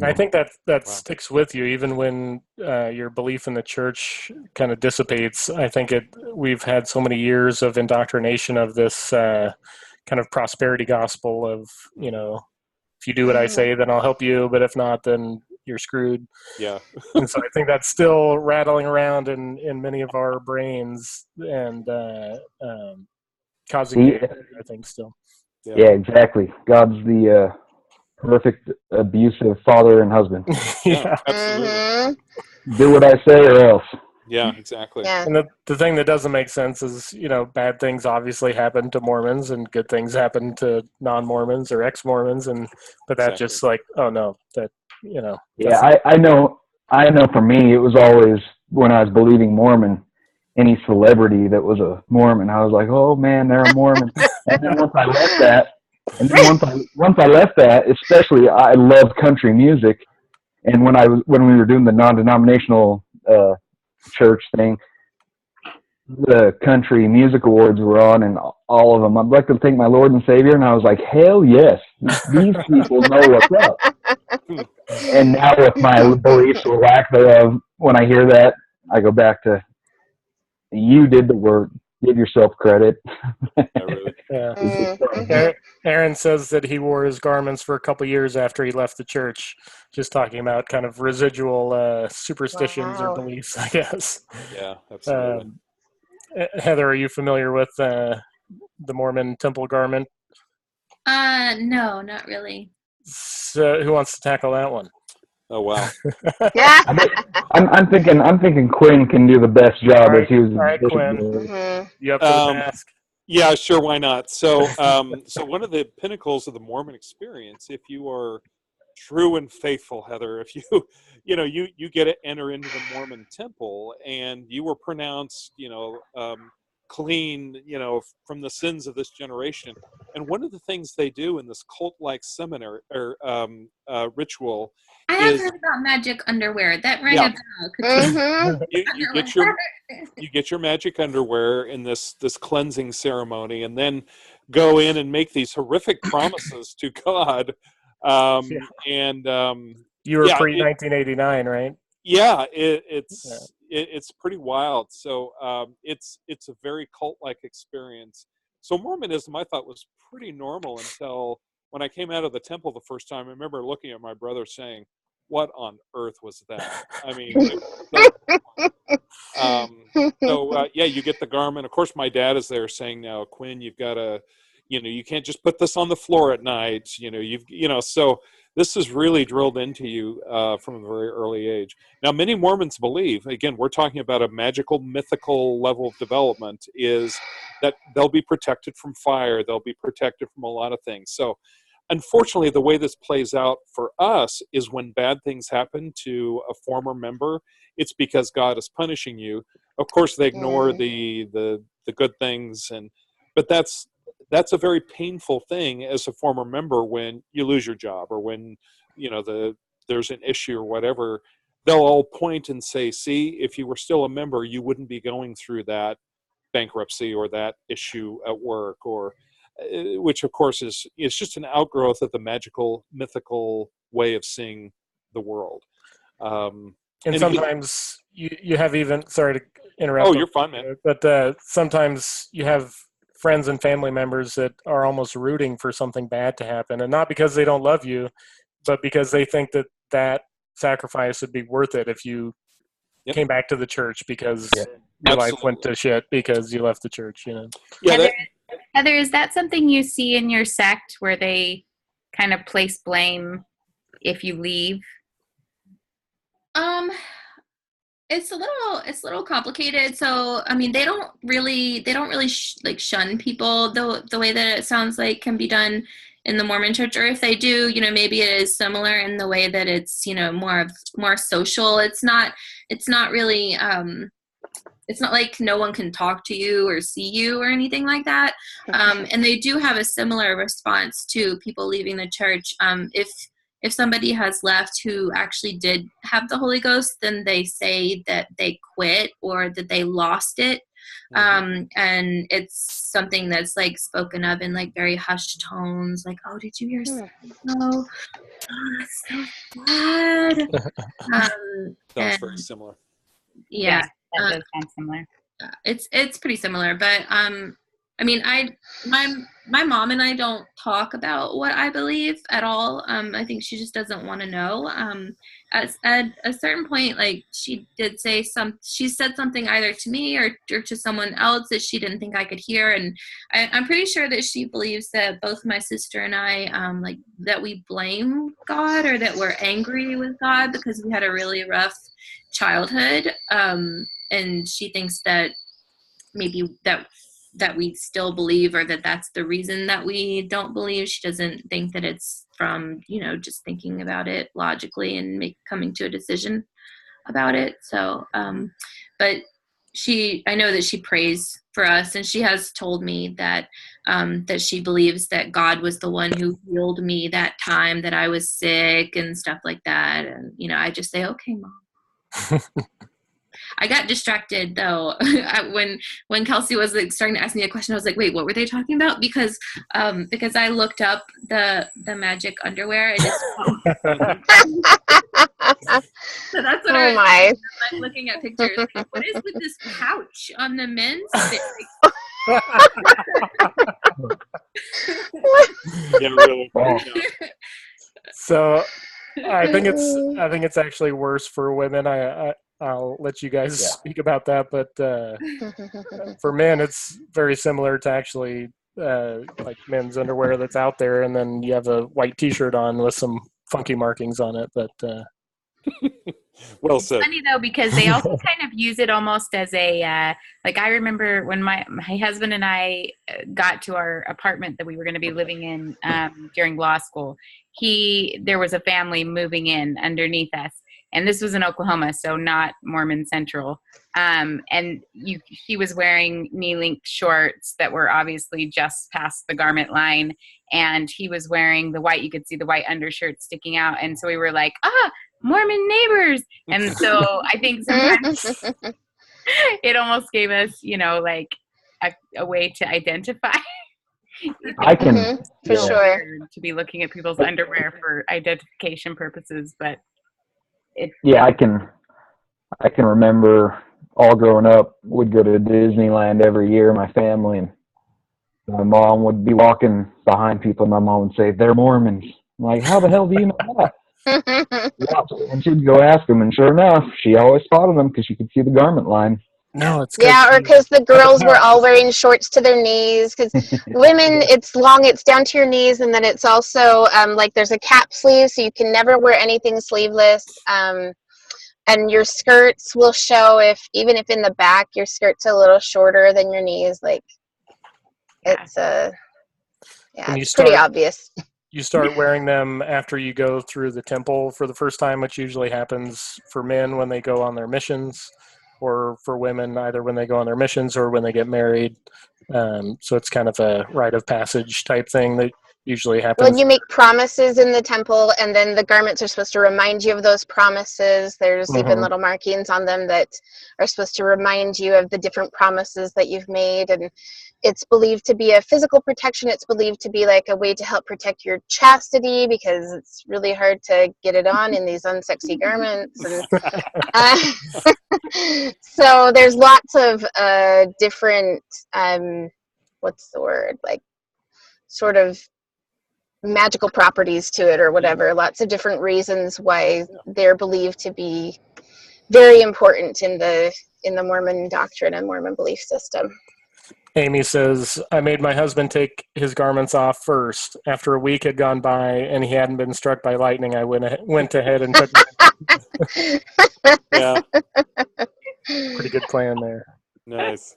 I think that Wow. sticks with you even when your belief in the church kind of dissipates. I think we've had so many years of indoctrination of this kind of prosperity gospel of, if you do what I say, then I'll help you, but if not, then you're screwed. Yeah. And so I think that's still rattling around in many of our brains and causing See, damage, I think, still. yeah, exactly. God's the perfect abusive father and husband. Yeah. Yeah. Absolutely. Mm-hmm. Do what I say or else. Yeah. Exactly. Yeah. And the thing that doesn't make sense is, bad things obviously happen to Mormons and good things happen to non-Mormons or ex-Mormons, but that Exactly. just like, oh no, that, Yeah, I know for me, it was always, when I was believing Mormon, any celebrity that was a Mormon, I was like, oh man, they're a Mormon. And then once I left that, especially I love country music, and when we were doing the non-denominational church thing, the country music awards were on, and all of them, I'd like to thank my Lord and Savior, and I was like, hell yes, these people know what's up. And now with my beliefs or lack thereof, when I hear that, I go back to, you did the work, give yourself credit. Yeah, really. Yeah. Mm-hmm. Aaron says that he wore his garments for a couple years after he left the church, just talking about kind of residual superstitions or Wow. beliefs, I guess. Yeah. Absolutely. Heather, are you familiar with the Mormon temple garment? No, not really. So who wants to tackle that one? Oh wow. Yeah. I'm thinking Quinn can do the best job, as he was. All right, Quinn. Mm-hmm. You up for the task? Yeah, sure. Why not? So, so one of the pinnacles of the Mormon experience, if you are true and faithful, Heather, if you get to enter into the Mormon temple and you were pronounced, clean, from the sins of this generation. And one of the things they do in this cult-like seminar or ritual I have is, heard about magic underwear. That rang Yeah. a bell. Could Mm-hmm. you get your magic underwear in this cleansing ceremony, and then go in and make these horrific promises to God. Yeah. And You were yeah, pre 1989, right? yeah, it's pretty wild. So it's a very cult-like experience. So Mormonism, I thought, was pretty normal until when I came out of the temple the first time. I remember looking at my brother saying, "What on earth was that?" I mean, it was so yeah, you get the garment. Of course, my dad is there saying, "Now, Quinn, you've got to, you can't just put this on the floor at night. So this is really drilled into you from a very early age. Now, many Mormons believe, again, we're talking about a magical, mythical level of development, is that they'll be protected from fire. They'll be protected from a lot of things. So unfortunately, the way this plays out for us is when bad things happen to a former member, it's because God is punishing you. Of course, they ignore the good things, but that's a very painful thing as a former member when you lose your job or when there's an issue or whatever. They'll all point and say, "See, if you were still a member, you wouldn't be going through that bankruptcy or that issue at work," or which of course is just an outgrowth of the magical, mythical way of seeing the world. And sometimes you have even, sorry to interrupt. Oh, you're fine, man. But sometimes you have friends and family members that are almost rooting for something bad to happen, and not because they don't love you, but because they think that that sacrifice would be worth it if you came back to the church because your life went to shit because you left the church, you know. Yeah, Heather, is that something you see in your sect where they kind of place blame if you leave? It's a little complicated. So, I mean, they don't really like shun people the way that it sounds like can be done in the Mormon church. Or if they do, you know, maybe it is similar in the way that it's, you know, more social. It's not really, it's not like no one can talk to you or see you or anything like that. And they do have a similar response to people leaving the church. If somebody has left who actually did have the Holy Ghost, then they say that they quit or that they lost it. And it's something that's like spoken of in like very hushed tones, like, "Oh, did you hear something? Oh, that's so sad." Sounds very similar. Yeah, that does sound similar. it's pretty similar, but I mean, my mom and I don't talk about what I believe at all. I think she just doesn't want to know. At a certain point, like she said something either to me or to someone else that she didn't think I could hear, and I'm pretty sure that she believes that both my sister and I, like that we blame God or that we're angry with God because we had a really rough childhood, and she thinks that maybe that we still believe or that's the reason that we don't believe. She doesn't think that it's from, you know, just thinking about it logically and coming to a decision about it. So, but I know that she prays for us, and she has told me that that she believes that God was the one who healed me that time that I was sick and stuff like that. And, you know, I just say, "Okay, Mom." I got distracted though when Kelsey was like starting to ask me a question. I was like, "Wait, what were they talking about?" Because I looked up the magic underwear. And so that's what I was my. like, looking at pictures. Like, what is with this pouch on the men's thing? Yeah, really. So I think it's actually worse for women. I'll let you guys speak about that, but for men, it's very similar to actually like men's underwear that's out there, and then you have a white T-shirt on with some funky markings on it. But well said. It's funny though because they also kind of use it almost as a like I remember when my husband and I got to our apartment that we were going to be living in during law school. There was a family moving in underneath us. And this was in Oklahoma, so not Mormon Central. And he was wearing knee-length shorts that were obviously just past the garment line. And he was wearing you could see the white undershirt sticking out. And so we were like, Mormon neighbors. And so I think sometimes it almost gave us, you know, like a way to identify. I can, for sure. To be looking at people's underwear for identification purposes, but I can remember all growing up, we'd go to Disneyland every year, my family, and my mom would be walking behind people, and my mom would say, "They're Mormons." I'm like, "How the hell do you know that?" And she'd go ask them, and sure enough, she always spotted them because she could see the garment line. no, it's or because the girls were all wearing shorts to their knees. Because women, it's long, it's down to your knees, and then it's also like there's a cap sleeve, so you can never wear anything sleeveless. And your skirts will show even if in the back your skirt's a little shorter than your knees. Like it's it's pretty obvious. You start wearing them after you go through the temple for the first time, which usually happens for men when they go on their missions, or for women either when they go on their missions or when they get married. So it's kind of a rite of passage type thing that usually happens. When you make promises in the temple, and then the garments are supposed to remind you of those promises. There's even little markings on them that are supposed to remind you of the different promises that you've made. And it's believed to be a physical protection. It's believed to be like a way to help protect your chastity, because it's really hard to get it on in these unsexy garments. And so there's lots of different, what's the word? Like sort of magical properties to it or whatever. Lots of different reasons why they're believed to be very important in the Mormon doctrine and Mormon belief system. Amy says, I made my husband take his garments off first. After a week had gone by and he hadn't been struck by lightning, I went ahead and took Yeah. pretty good plan there. Nice.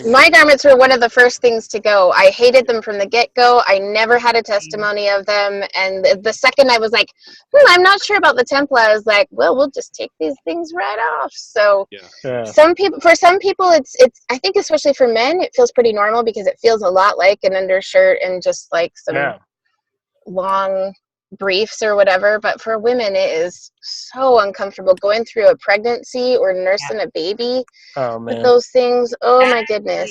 My garments were one of the first things to go. I hated them from the get-go. I never had a testimony of them. And the second I was like, I'm not sure about the temple, I was like, well, we'll just take these things right off. So Yeah. for some people, it's I think especially for men, it feels pretty normal because it feels a lot like an undershirt and just like some long briefs or whatever. But for women, it is so uncomfortable going through a pregnancy or nursing a baby with those things. Oh my goodness.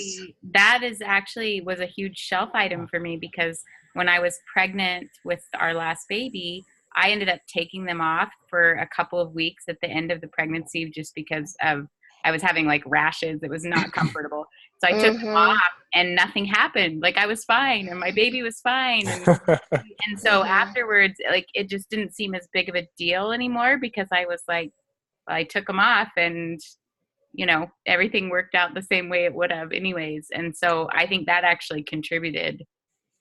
That was a huge shelf item for me, because when I was pregnant with our last baby, I ended up taking them off for a couple of weeks at the end of the pregnancy, just because I was having like rashes. It was not comfortable. So I took them off and nothing happened. Like I was fine and my baby was fine. And so afterwards, like it just didn't seem as big of a deal anymore, because I was like, I took them off and, everything worked out the same way it would have anyways. And so I think that actually contributed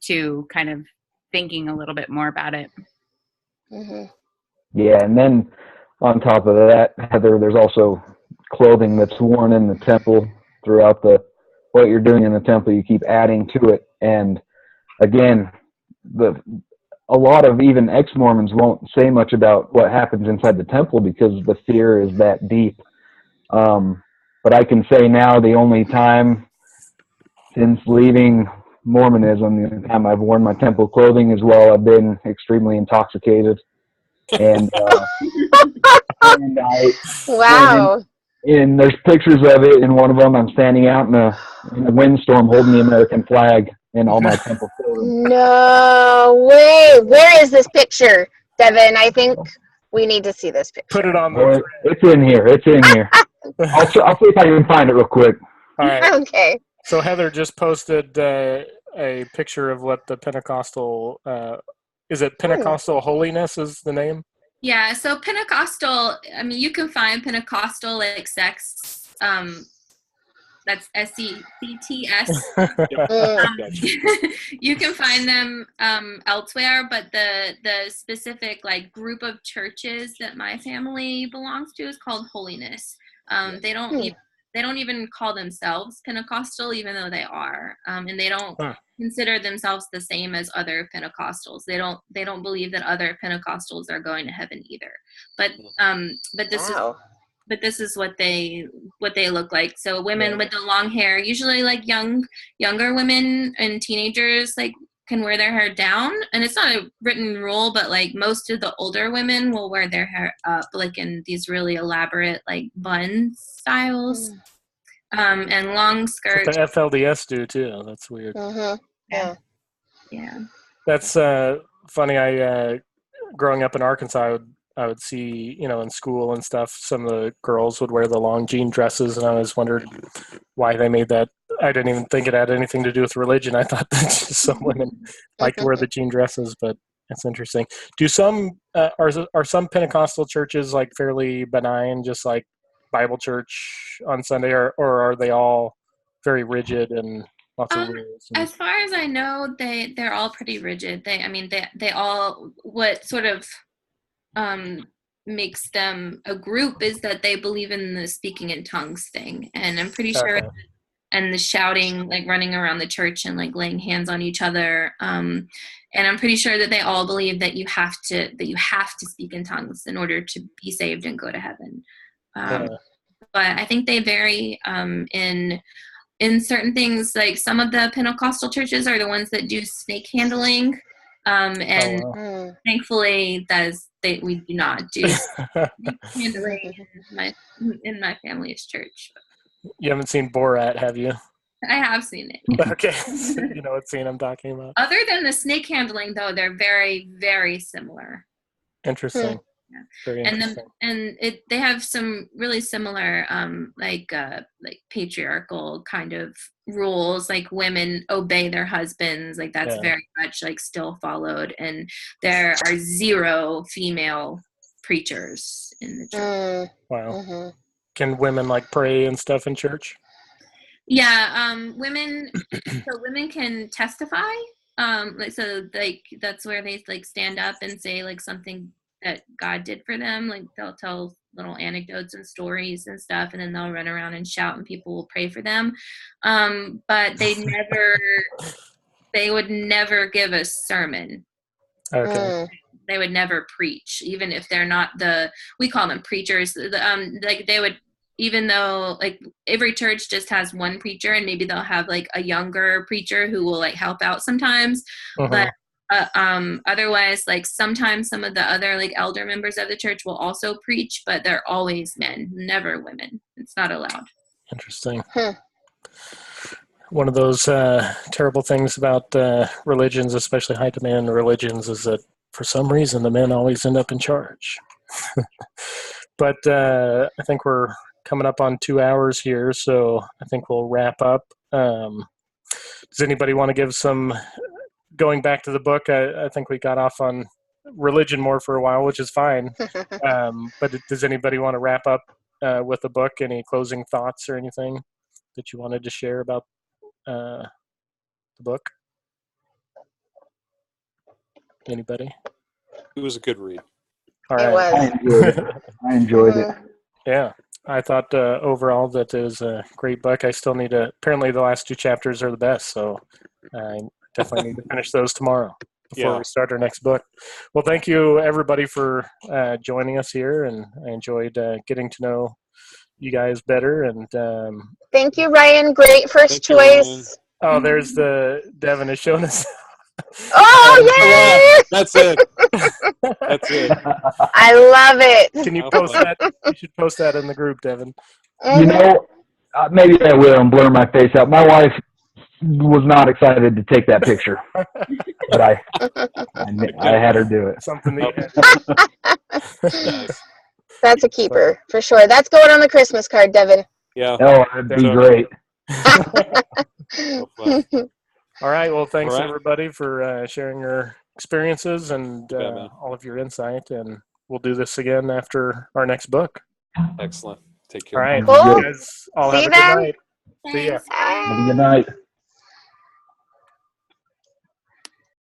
to kind of thinking a little bit more about it. Yeah, and then on top of that, Heather, there's also clothing that's worn in the temple throughout what you're doing in the temple. You keep adding to it, and again, a lot of even ex-Mormons won't say much about what happens inside the temple because the fear is that deep. But I can say now, the only time since leaving Mormonism, the only time I've worn my temple clothing is while I've been extremely intoxicated. And wow. And there's pictures of it. In one of them, I'm standing out in a windstorm holding the American flag in all my temple clothing. No way. Where is this picture, Devin? I think we need to see this picture. Put it on the It's in here. I'll see if I can find it real quick. All right. Okay. So Heather just posted a picture of what the Pentecostal, is it Pentecostal Holiness is the name? Yeah, so Pentecostal, you can find Pentecostal like sex, that's SECTS. You can find them elsewhere, but the specific like group of churches that my family belongs to is called Holiness. They don't even call themselves Pentecostal, even though they are, and they don't consider themselves the same as other Pentecostals. They don't believe that other Pentecostals are going to heaven either. But this is what they look like. So women with the long hair, usually like younger women and teenagers, like can wear their hair down, and it's not a written rule, but like most of the older women will wear their hair up, like in these really elaborate like bun styles, and long skirts. The FLDS do too. That's weird. Yeah. That's funny. I growing up in Arkansas, I would see, in school and stuff, some of the girls would wear the long jean dresses, and I always wondered why they made that. I didn't even think it had anything to do with religion. I thought that just some women like to wear the jean dresses, but it's interesting. Do some are some Pentecostal churches like fairly benign, just like Bible church on Sunday, or are they all very rigid and lots of rules? As far as I know, they're all pretty rigid. They all, what sort of makes them a group is that they believe in the speaking in tongues thing, and I'm pretty sure and the shouting, like running around the church and like laying hands on each other, and I'm pretty sure that they all believe that you have to speak in tongues in order to be saved and go to heaven. But I think they vary in certain things. Like some of the Pentecostal churches are the ones that do snake handling, and thankfully we do not do snake handling in my family's church. You haven't seen Borat, have you? I have seen it. Okay, so you know what scene I'm talking about. Other than the snake handling, though, they're very, very similar. Interesting. Very And interesting. they have some really similar like patriarchal kind of rules, like women obey their husbands, like that's Yeah. very much like still followed, and there are 0 female preachers in the church. Wow. Mm-hmm. Can women like pray and stuff in church? Yeah, women can testify, like that's where they like stand up and say like something that God did for them, like they'll tell little anecdotes and stories and stuff, and then they'll run around and shout and people will pray for them, but they would never give a sermon. Okay. They would never preach, even if they're not we call them preachers, like they would, even though like every church just has one preacher, and maybe they'll have like a younger preacher who will like help out sometimes, but otherwise, like sometimes some of the other like elder members of the church will also preach, but they're always men, never women. It's not allowed. Interesting. One of those terrible things about religions, especially high demand religions, is that for some reason the men always end up in charge. But I think we're coming up on 2 hours here, so I think we'll wrap up. Does anybody want to give some, going back to the book, I think we got off on religion more for a while, which is fine. But does anybody want to wrap up with the book? Any closing thoughts or anything that you wanted to share about the book? Anybody? It was a good read. All It right. was. I enjoyed it. Yeah, I thought overall that it was a great book. I still need to, apparently the last 2 chapters are the best, so I definitely need to finish those tomorrow before we start our next book. Well, thank you everybody for joining us here, and I enjoyed getting to know you guys better. And Thank you, Ryan. Great first Thank you, Ryan. choice. oh, there's Devin has shown us. Oh, yay! That's it. That's it. I love it. Can you How post fun. that? You should post that in the group, Devin. You know, maybe I will and blur my face out. My wife was not excited to take that picture, but I had her do it. Something that Nice. That's a keeper for sure. That's going on the Christmas card, Devin. Yeah. Oh, that'd be great. So fun. All right. Well, thanks All right. everybody for sharing your experiences and Yeah, man. all of your insight. And we'll do this again after our next book. Excellent. Take All care. right. Cool. You guys all See have you a good then. night. See ya. Bye. Have a good night.